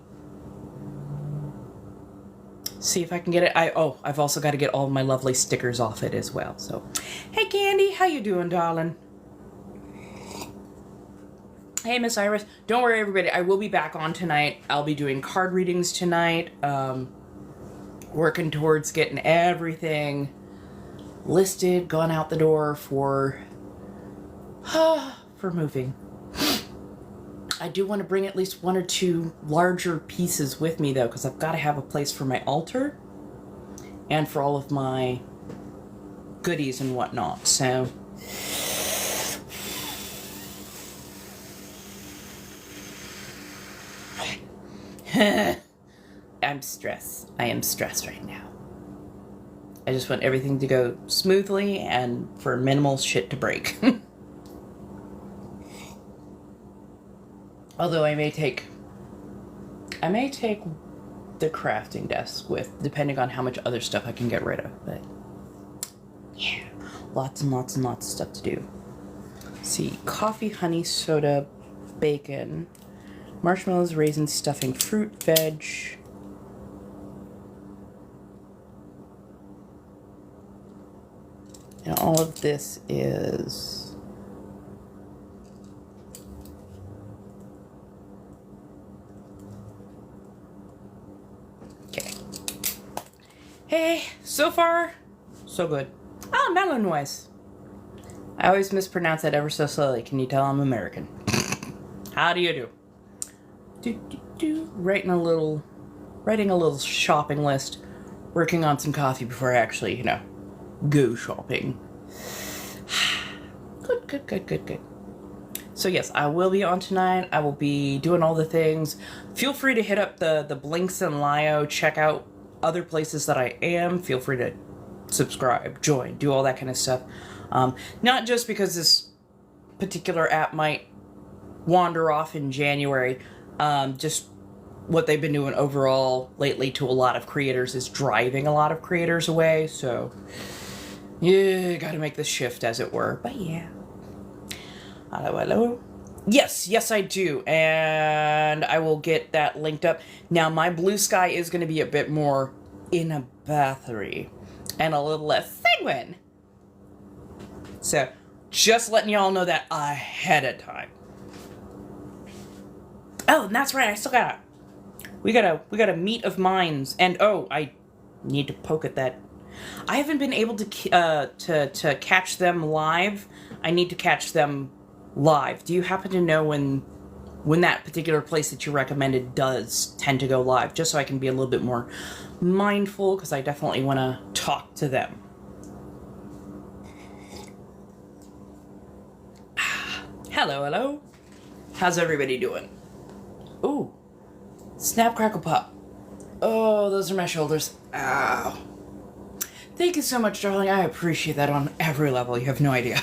See if I can get it. I've also got to get all of my lovely stickers off it as well. So, hey Candy, how you doing, darling? Hey Miss Iris. Don't worry, everybody. I will be back on tonight. I'll be doing card readings tonight. Working towards getting everything listed, gone out the door for moving. I do want to bring at least 1 or 2 larger pieces with me though, because I've got to have a place for my altar and for all of my goodies and whatnot. So I'm stressed. I am stressed right now. I just want everything to go smoothly and for minimal shit to break. Although I may take the crafting desk with, depending on how much other stuff I can get rid of. But yeah, lots and lots and lots of stuff to do. Let's see, coffee, honey, soda, bacon, marshmallows, raisins, stuffing, fruit, veg. And all of this is okay. Hey, so far, so good. Oh, Malinois. I always mispronounce that ever so slowly. Can you tell I'm American? How do you do? Writing a little shopping list. Working on some coffee before I actually, you know, go shopping. Good. So yes, I will be on tonight. I will be doing all the things. Feel free to hit up the Blinks and Lio. Check out other places that I am. Feel free to subscribe, join, do all that kind of stuff. Not just because this particular app might wander off in January. Just what they've been doing overall lately to a lot of creators is driving a lot of creators away. So yeah, gotta make the shift, as it were. But yeah. Hello. Yes, I do. And I will get that linked up. Now, my blue sky is going to be a bit more in a battery and a little less sanguine. So, just letting y'all know that ahead of time. Oh, and that's right. I still got we got a meet of minds. And oh, I need to poke at that. I haven't been able to catch them live. I need to catch them live. Do you happen to know when that particular place that you recommended does tend to go live? Just so I can be a little bit more mindful, because I definitely want to talk to them. Hello. How's everybody doing? Ooh. Snap, crackle, pop. Oh, those are my shoulders. Ow. Thank you so much, darling. I appreciate that on every level. You have no idea.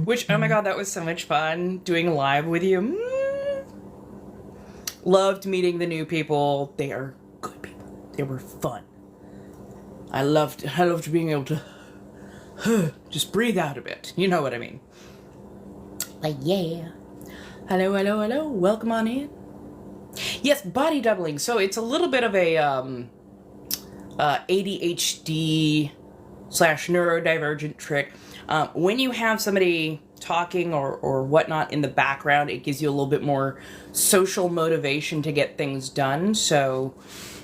Which, oh my god, that was so much fun doing live with you. Loved meeting the new people. They are good people. They were fun. I loved being able to just breathe out a bit. You know what I mean. Like, yeah. Hello. Welcome on in. Yes, body doubling. So it's a little bit of a ADHD slash neurodivergent trick. When you have somebody talking or whatnot in the background, it gives you a little bit more social motivation to get things done. So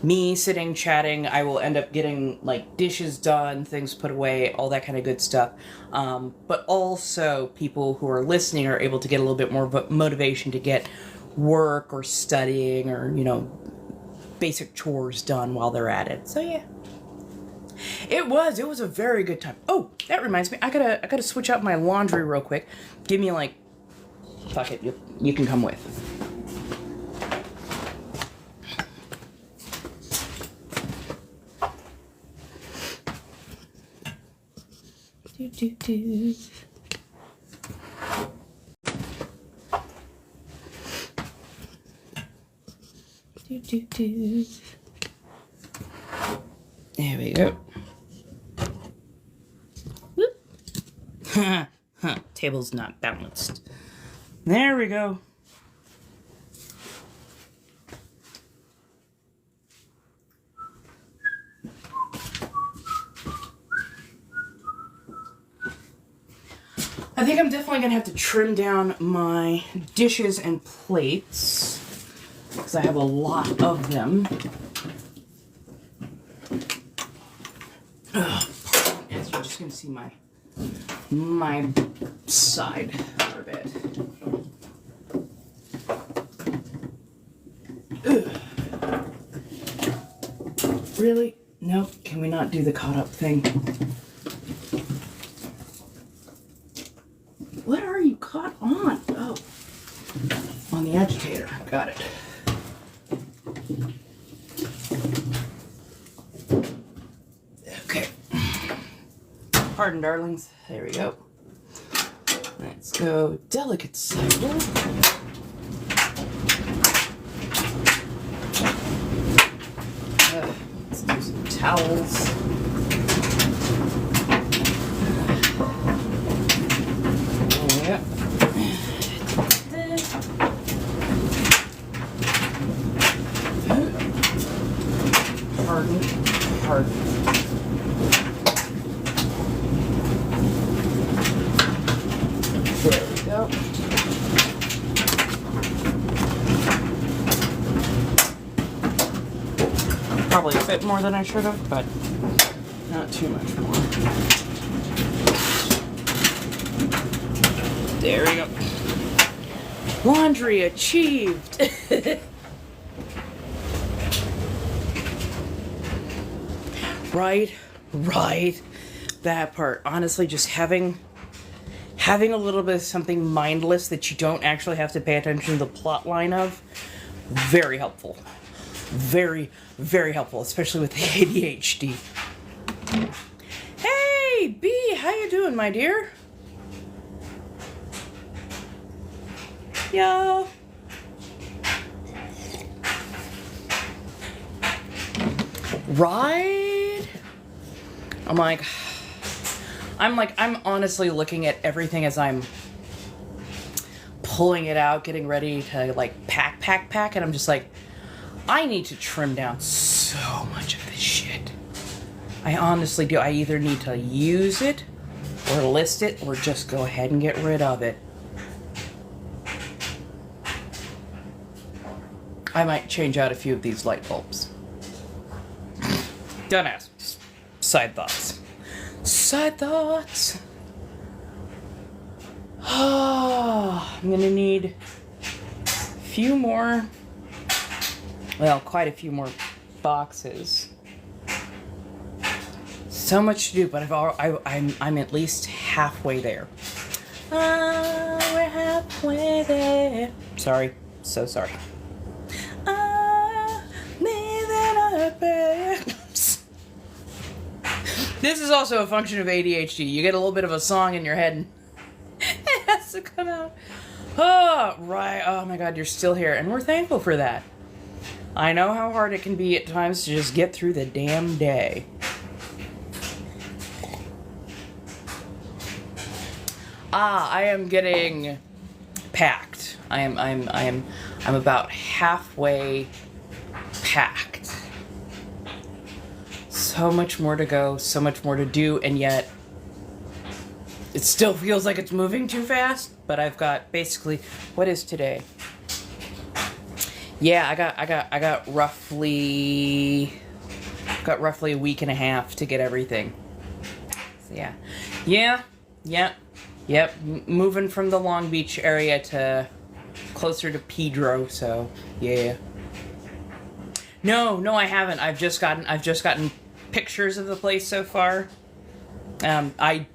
me sitting chatting, I will end up getting like dishes done, things put away, all that kind of good stuff. But also people who are listening are able to get a little bit more motivation to get work or studying or, basic chores done while they're at it. So yeah. It was a very good time. Oh, that reminds me, I gotta switch out my laundry real quick. Give me like, fuck it, you can come with. Do do do. Do do do. There we go. Whoop. Table's not balanced. There we go. I think I'm definitely gonna have to trim down my dishes and plates because I have a lot of them. As you're just gonna see my side for a bit. Really? No? Can we not do the caught up thing? What are you caught on? Oh, on the agitator. Got it. Okay. Pardon, darlings. There we go. Let's go delicate cycle. Let's do some towels. Yep. Pardon. There we go. Probably a bit more than I should have, but not too much more. There we go. Laundry achieved. Right. That part. Honestly, just having a little bit of something mindless that you don't actually have to pay attention to the plot line of, very helpful. Very, very helpful, especially with the ADHD. Hey, B, how you doing, my dear? Yo. Right? I'm honestly looking at everything as I'm pulling it out, getting ready to like pack, and I'm just like, I need to trim down so much of this shit. I honestly do. I either need to use it or list it or just go ahead and get rid of it. I might change out a few of these light bulbs. Don't ask. Just side thoughts. Side thoughts. Oh, I'm gonna need a few more. Well, quite a few more boxes. So much to do, but I'm at least halfway there. We're halfway there. Sorry, so sorry. This is also a function of ADHD. You get a little bit of a song in your head and it has to come out. Oh, right. Oh my God, you're still here. And we're thankful for that. I know how hard it can be at times to just get through the damn day. I am getting packed. I I'm about halfway packed. So much more to go, so much more to do, and yet it still feels like it's moving too fast. But I've got basically, what is today? Yeah, I got roughly a week and a half to get everything. So yep. Moving from the Long Beach area to closer to Pedro. So yeah. No, I haven't. I've just gotten pictures of the place so far. I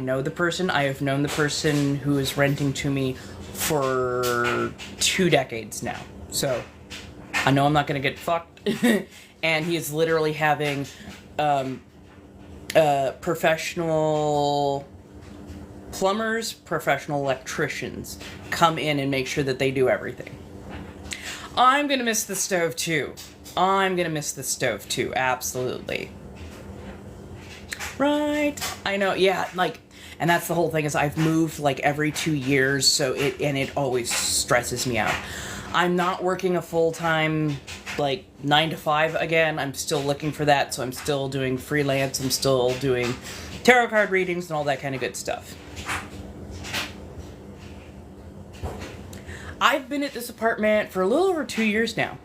know the person. I have known the person who is renting to me for 2 decades now. So I know I'm not gonna get fucked. And he is literally having professional plumbers, professional electricians come in and make sure that they do everything. I'm gonna miss the stove too. Absolutely. Right. I know, yeah, like, and that's the whole thing, is I've moved like every 2 years, so it always stresses me out. I'm not working a full-time, like, 9 to 5 again. I'm still looking for that, so I'm still doing freelance. I'm still doing tarot card readings and all that kind of good stuff. I've been at this apartment for a little over 2 years now.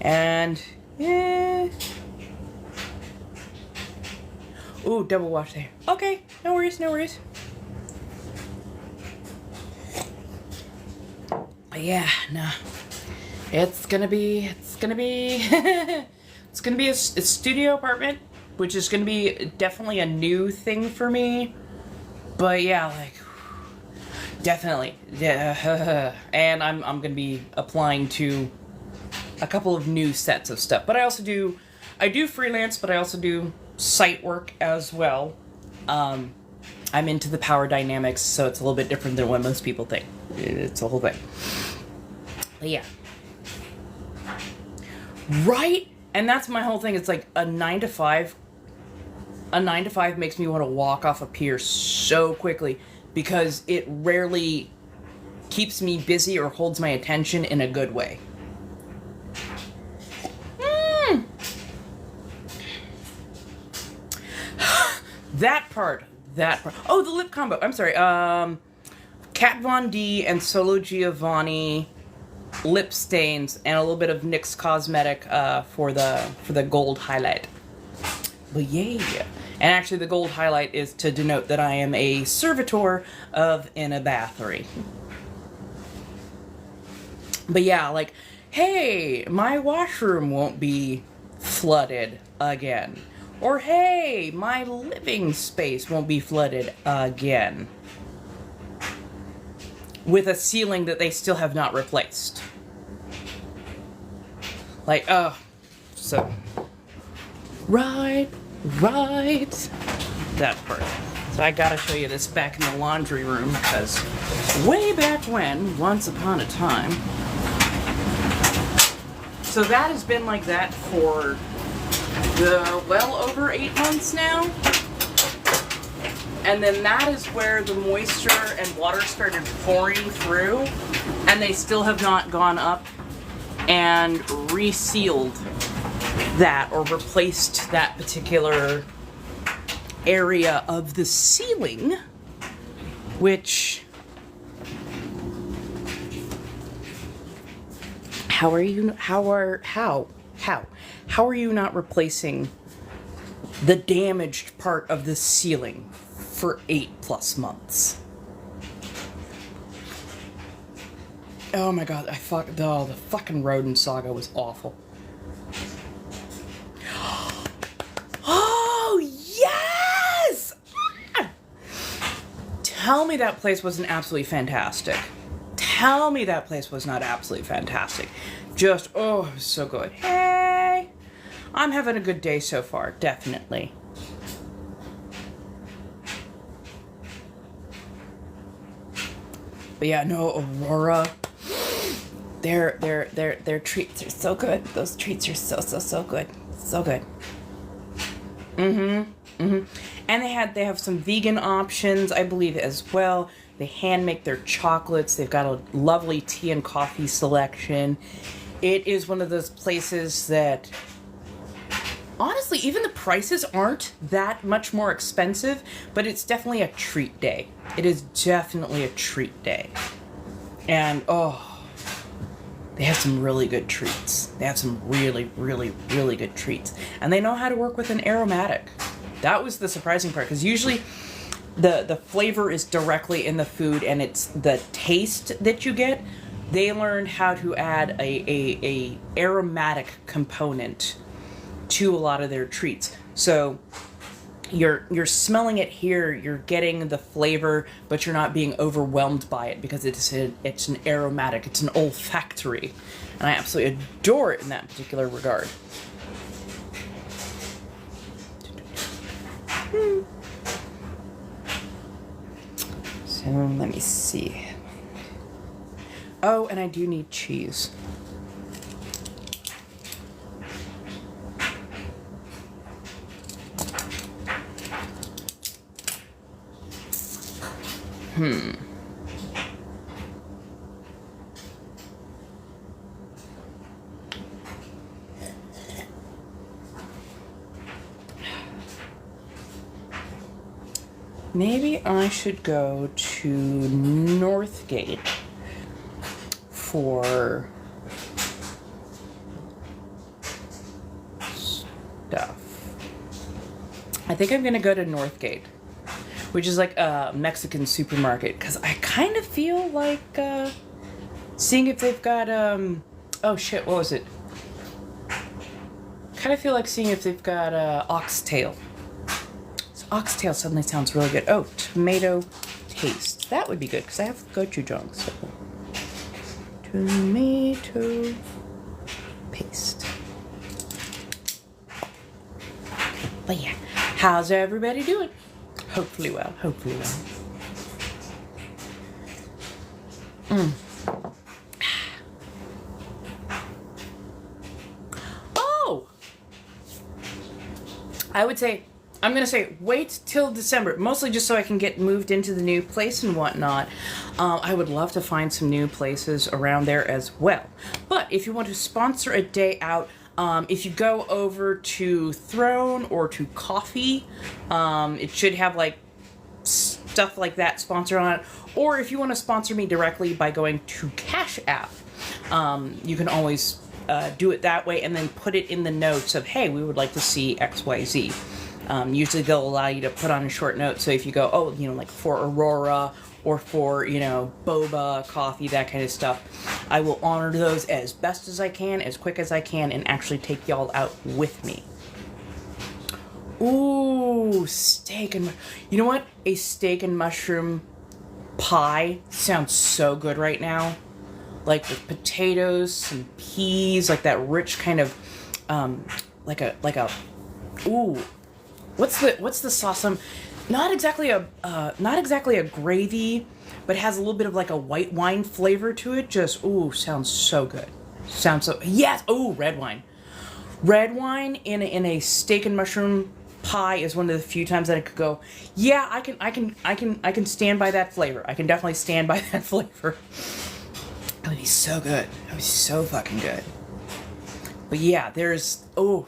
And, yeah. Ooh, double wash there. Okay, no worries. But yeah, no. It's gonna be it's gonna be a studio apartment, which is gonna be definitely a new thing for me. But yeah, like, definitely. Yeah. And I'm gonna be applying to a couple of new sets of stuff. But I do freelance, but I also do site work as well. I'm into the power dynamics, so it's a little bit different than what most people think. It's a whole thing. But yeah. Right? And that's my whole thing. It's like a 9 to 5 makes me want to walk off a pier so quickly, because it rarely keeps me busy or holds my attention in a good way. That part. Oh, the lip combo. I'm sorry. Kat Von D and Solo Giovanni lip stains, and a little bit of NYX Cosmetic for the gold highlight. But yeah. And actually, the gold highlight is to denote that I am a servitor of In a Bathery. But yeah, like, hey, my washroom won't be flooded again. Or, hey, my living space won't be flooded again. With a ceiling that they still have not replaced. Like, so. Right. That part. So I gotta show you this back in the laundry room, because way back when, once upon a time. So that has been like that for well over 8 months now. And then that is where the moisture and water started pouring through, and they still have not gone up and resealed that or replaced that particular area of the ceiling, which, how are you not replacing the damaged part of the ceiling for 8+ months? Oh my god, the fucking rodent saga was awful. Oh, yes! Tell me that place wasn't absolutely fantastic. Tell me that place was not absolutely fantastic. Just, oh, it was so good. Hey! I'm having a good day so far, definitely. But yeah, no, Aurora. Their treats are so good. Those treats are so good. So good. And they have some vegan options, I believe, as well. They hand make their chocolates. They've got a lovely tea and coffee selection. It is one of those places that, honestly, even the prices aren't that much more expensive, but it's definitely a treat day. It is definitely a treat day. And, oh, they have some really good treats. They have some really, really, really good treats. And they know how to work with an aromatic. That was the surprising part, because usually the flavor is directly in the food and it's the taste that you get. They learned how to add a aromatic component to a lot of their treats. So you're smelling it here, you're getting the flavor, but you're not being overwhelmed by it because it's an aromatic, it's an olfactory. And I absolutely adore it in that particular regard. So let me see. Oh, and I do need cheese. Maybe I should go to Northgate for stuff. I think I'm gonna go to Northgate, which is like a Mexican supermarket, because I kind of feel like seeing if they've got oh shit, what was it? Kind of feel like seeing if they've got oxtail. So oxtail suddenly sounds really good. Oh, tomato paste. That would be good because I have gochujang. So tomato paste. But yeah, how's everybody doing? Hopefully well, hopefully well. Oh! I'm gonna say wait till December, mostly just so I can get moved into the new place and whatnot. I would love to find some new places around there as well. But if you want to sponsor a day out, if you go over to Throne or to Coffee, it should have like stuff like that sponsored on it. Or if you want to sponsor me directly by going to Cash App, you can always do it that way and then put it in the notes of, hey, we would like to see XYZ. Usually they'll allow you to put on a short note. So if you go, oh, you know, like for Aurora or for, you know, boba, coffee, that kind of stuff, I will honor those as best as I can, as quick as I can, and actually take y'all out with me. Ooh, steak and... You know what? A steak and mushroom pie sounds so good right now. Like with potatoes, some peas, like that rich kind of, ooh. What's the sauce? Not exactly a gravy, but has a little bit of like a white wine flavor to it. Just, ooh, sounds so good. Yes. Ooh, red wine. Red wine in a steak and mushroom pie is one of the few times that I could go, yeah, I can stand by that flavor. I can definitely stand by that flavor. That would be so good. That would be so fucking good. But yeah, there are so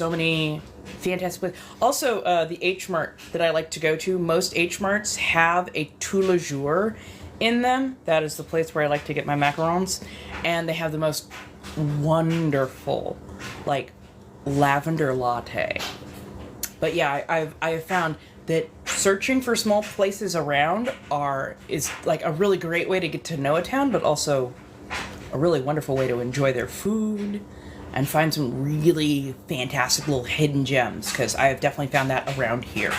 many fantastic places. Also, the H Mart that I like to go to, most H Marts have a tous les jours in them. That is the place where I like to get my macarons. And they have the most wonderful, like, lavender latte. But yeah, I have found that searching for small places around is like a really great way to get to know a town, but also a really wonderful way to enjoy their food and find some really fantastic little hidden gems, because I have definitely found that around here.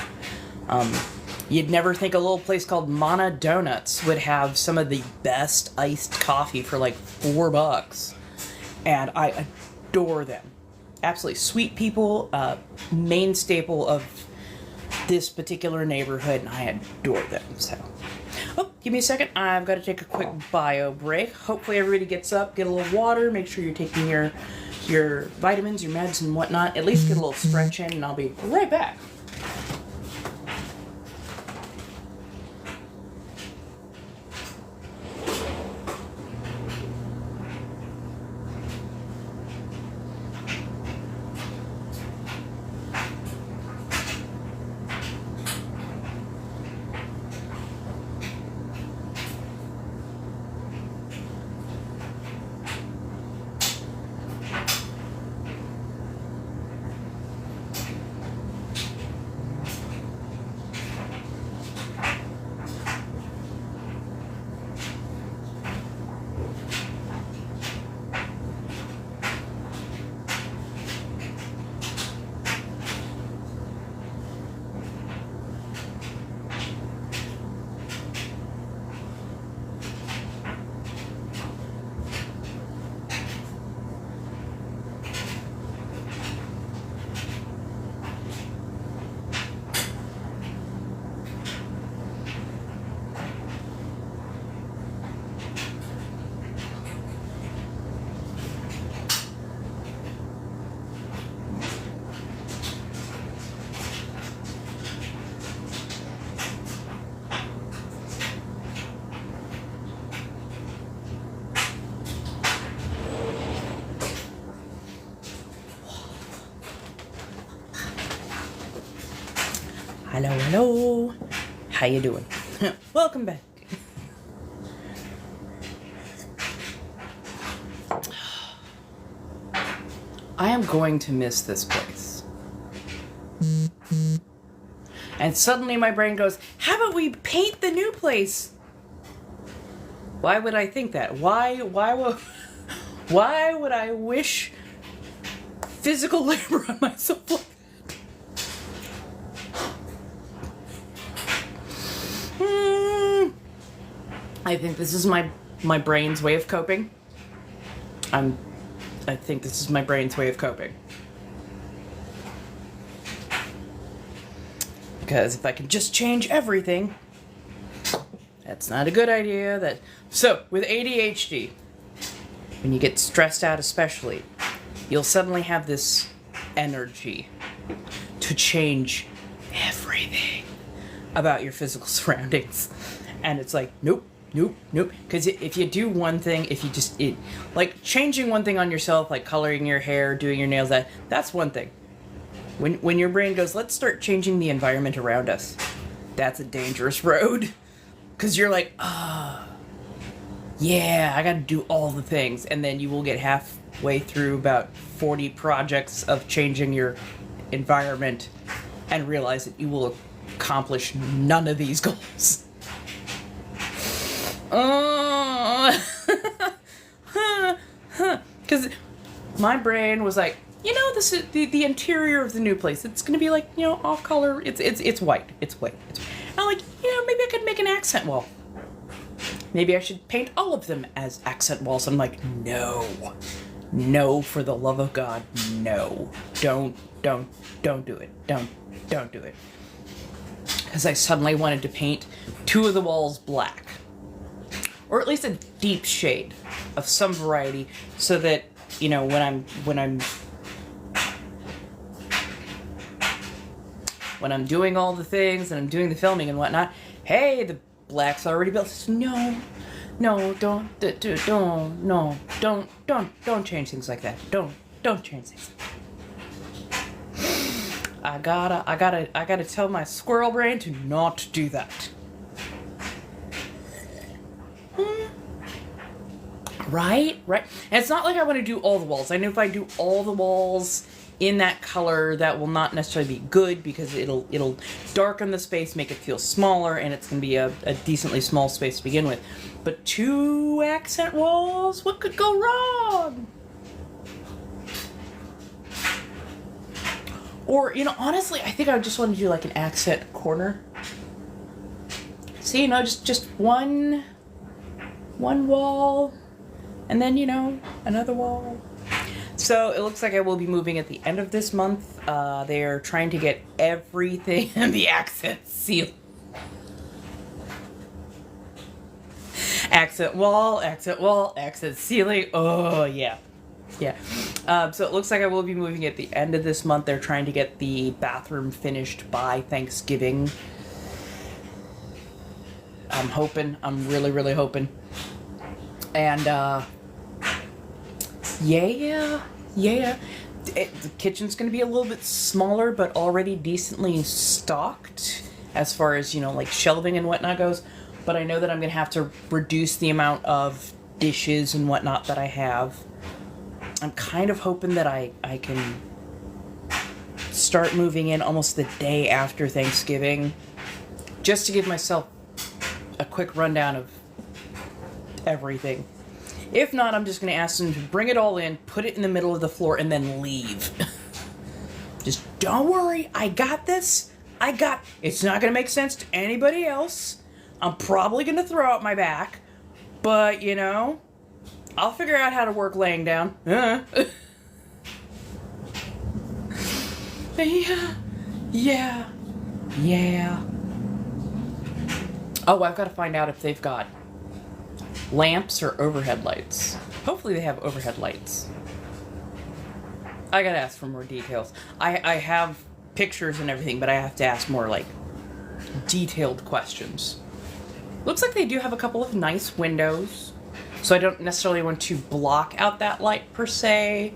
You'd never think a little place called Mana Donuts would have some of the best iced coffee for like $4. And I adore them. Absolutely sweet people, main staple of this particular neighborhood, and I adore them, so. Oh, give me a second. I've got to take a quick bio break. Hopefully everybody gets up, get a little water, make sure you're taking your vitamins, your meds, and whatnot. At least get a little stretch in, and I'll be right back. Hello, hello. How you doing? Welcome back. I am going to miss this place. And suddenly my brain goes, how about we paint the new place? Why would I think that? Why would I wish physical labor on myself like that? I think this is my brain's way of coping. I think this is my brain's way of coping. Because if I can just change everything, that's not a good idea. So, with ADHD, when you get stressed out especially, you'll suddenly have this energy to change everything about your physical surroundings. And it's like, nope. Because if you do one thing, like changing one thing on yourself, like coloring your hair, doing your nails, that's one thing. When your brain goes, let's start changing the environment around us, that's a dangerous road. Because you're like, yeah, I gotta do all the things. And then you will get halfway through about 40 projects of changing your environment and realize that you will accomplish none of these goals. Because my brain was like, this is the interior of the new place. It's gonna be like, off color. It's white. It's white. I'm like, maybe I could make an accent wall. Maybe I should paint all of them as accent walls. I'm like, no, for the love of God, no, don't do it. Don't do it. Because I suddenly wanted to paint 2 of the walls black. Or at least a deep shade of some variety, so that when I'm doing all the things and I'm doing the filming and whatnot, hey, the black's already built. No, don't change things like that. Don't change things. I gotta tell my squirrel brain to not do that. Right. And it's not like I want to do all the walls. I know if I do all the walls in that color, that will not necessarily be good, because it'll darken the space, make it feel smaller, and it's going to be a decently small space to begin with. But 2 accent walls? What could go wrong? Or, honestly, I think I just want to do like an accent corner. See, just one wall. And then, another wall. So it looks like I will be moving at the end of this month. They're trying to get everything in the accent seal. Accent wall, accent ceiling. Oh, yeah. So it looks like I will be moving at the end of this month. They're trying to get the bathroom finished by Thanksgiving. I'm hoping. I'm really, really hoping. And, yeah. The kitchen's going to be a little bit smaller, but already decently stocked as far as, like shelving and whatnot goes. But I know that I'm going to have to reduce the amount of dishes and whatnot that I have. I'm kind of hoping that I can start moving in almost the day after Thanksgiving, just to give myself a quick rundown of everything. If not, I'm just going to ask them to bring it all in, put it in the middle of the floor, and then leave. Just don't worry, I got this. It's not going to make sense to anybody else. I'm probably going to throw out my back, but I'll figure out how to work laying down. Yeah. Oh, I've got to find out if they've got lamps or overhead lights. Hopefully they have overhead lights. I gotta ask for more details. I have pictures and everything, but I have to ask more, like, detailed questions. Looks like they do have a couple of nice windows, so I don't necessarily want to block out that light per se,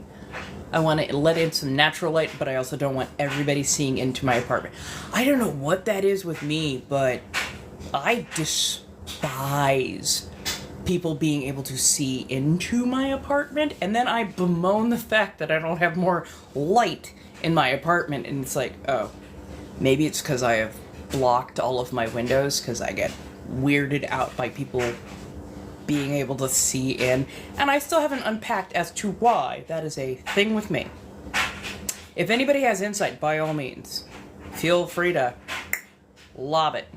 I want to let in some natural light, but I also don't want everybody seeing into my apartment. I don't know what that is with me, but I despise people being able to see into my apartment, and then I bemoan the fact that I don't have more light in my apartment, and it's like, oh, maybe it's because I have blocked all of my windows, because I get weirded out by people being able to see in, and I still haven't unpacked as to why. That is a thing with me. If anybody has insight, by all means, feel free to lob it.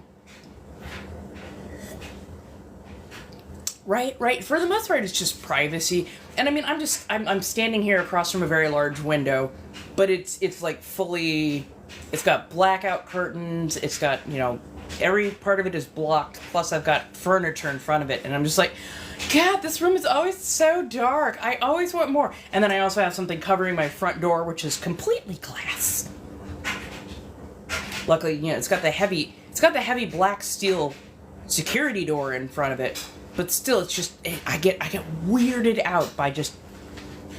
Right. For the most part, it's just privacy. And I mean, I'm standing here across from a very large window, but it's like fully, it's got blackout curtains, it's got, every part of it is blocked, plus I've got furniture in front of it, and I'm just like, God, this room is always so dark. I always want more. And then I also have something covering my front door, which is completely glass. Luckily, it's got the heavy heavy black steel security door in front of it. But still, it's just, I get weirded out by just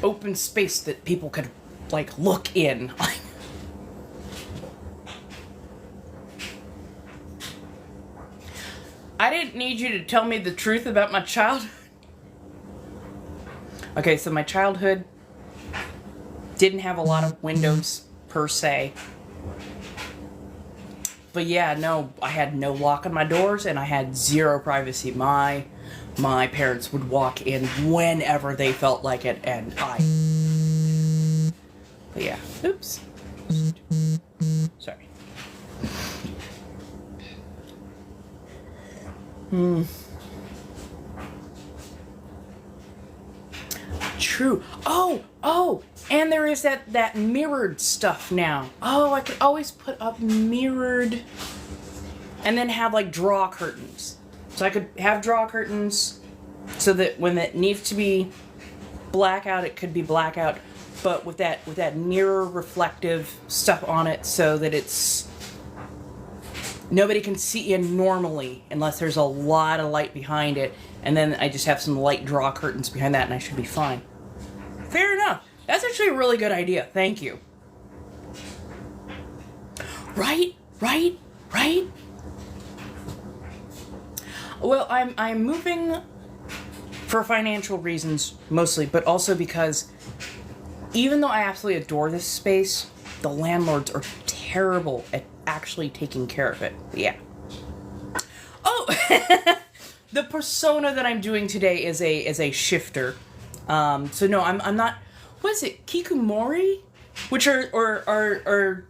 open space that people could, look in. I didn't need you to tell me the truth about my childhood. Okay, so my childhood didn't have a lot of windows, per se. But yeah, no, I had no lock on my doors, and I had zero privacy. My parents would walk in whenever they felt like it, and But yeah, oops. Sorry. True. Oh, and there is that mirrored stuff now. Oh, I could always put up mirrored, and then have draw curtains. So I could have draw curtains, so that when it needs to be blackout, it could be blackout, but with that mirror reflective stuff on it, so that it's nobody can see in normally unless there's a lot of light behind it, and then I just have some light draw curtains behind that, and I should be fine. Fair enough. That's actually a really good idea. Thank you. Right. Well, I'm moving for financial reasons mostly, but also because even though I absolutely adore this space, the landlords are terrible at actually taking care of it. Yeah. Oh, the persona that I'm doing today is a shifter. So no, I'm not. What is it? Kikumori, which are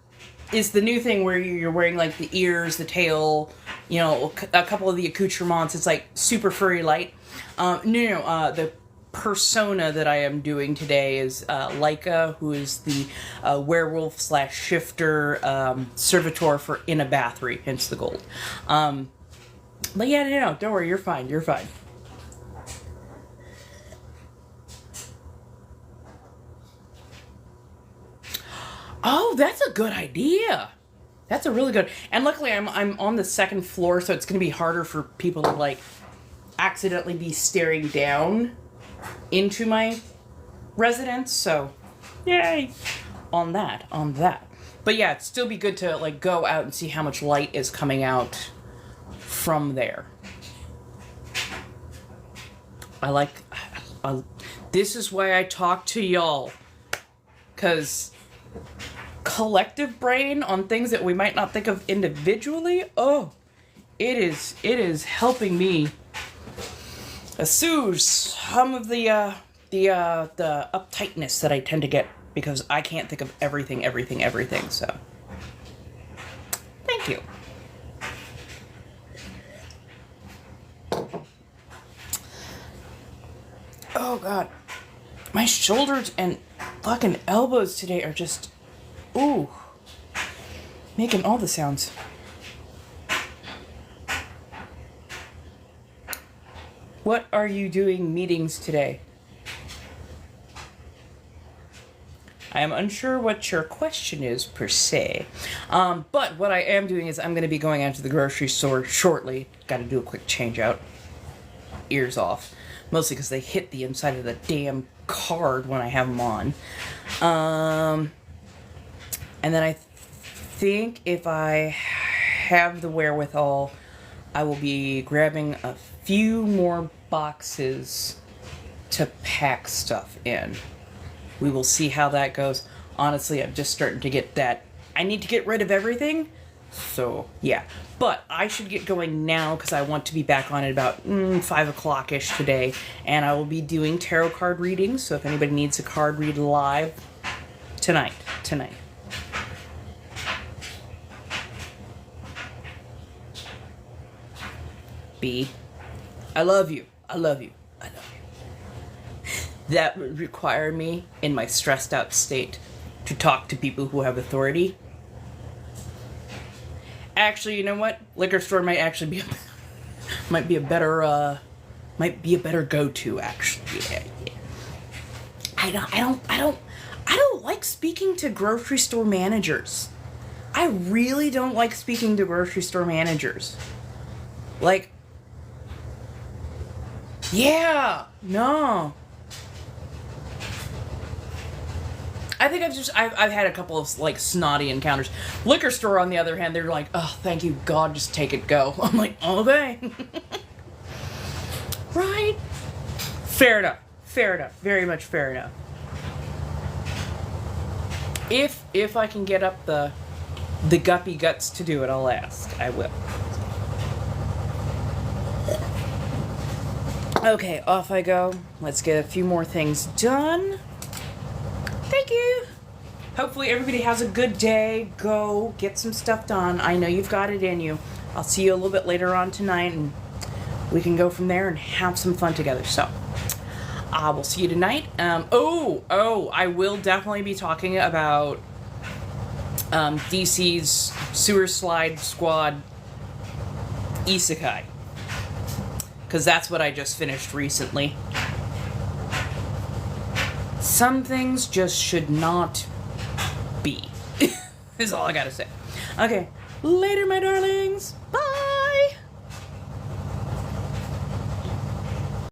is the new thing where you're wearing the ears, the tail, a couple of the accoutrements. It's super furry light. The persona that I am doing today is Laika, who is the werewolf / shifter servitor for Inabathri, hence the gold. But yeah, no, don't worry, you're fine. Oh, that's a good idea. That's a really good. And luckily, I'm on the second floor, so it's going to be harder for people to accidentally be staring down into my residence. So, yay on that. But yeah, it'd still be good to go out and see how much light is coming out from there. This is why I talk to y'all, because collective brain on things that we might not think of individually, it is helping me assuage some of the uptightness that I tend to get, because I can't think of everything, so thank you. Oh god, my shoulders and fucking elbows today are just making all the sounds. What are you doing meetings today? I am unsure what your question is, per se. But what I am doing is I'm going to be going out to the grocery store shortly. Got to do a quick change out. Ears off. Mostly because they hit the inside of the damn card when I have them on. And then I think if I have the wherewithal, I will be grabbing a few more boxes to pack stuff in. We will see how that goes. Honestly, I'm just starting to get that. I need to get rid of everything. So, yeah. But I should get going now because I want to be back on at about 5 o'clock-ish today. And I will be doing tarot card readings. So if anybody needs a card read live, tonight. B, I love you. That would require me, in my stressed out state, to talk to people who have authority. Actually, you know what? Liquor store might actually be a better go-to. Actually, yeah. I don't like speaking to grocery store managers. I really don't like speaking to grocery store managers. Like, yeah, no. I think I've had a couple of like snotty encounters. Liquor store, on the other hand, they're like, oh, thank you, God, just take it, go. I'm like, okay. Right? Fair enough. Very much fair enough. If I can get up the guppy guts to do it, I'll ask. I will. Okay, off I go. Let's get a few more things done. Thank you. Hopefully everybody has a good day. Go get some stuff done. I know you've got it in you. I'll see you a little bit later on tonight, and we can go from there and have some fun together. So, we'll see you tonight. I will definitely be talking about DC's Sewer Slide Squad Isekai. Because that's what I just finished recently. Some things just should not be. Is all I gotta say. Okay, later, my darlings.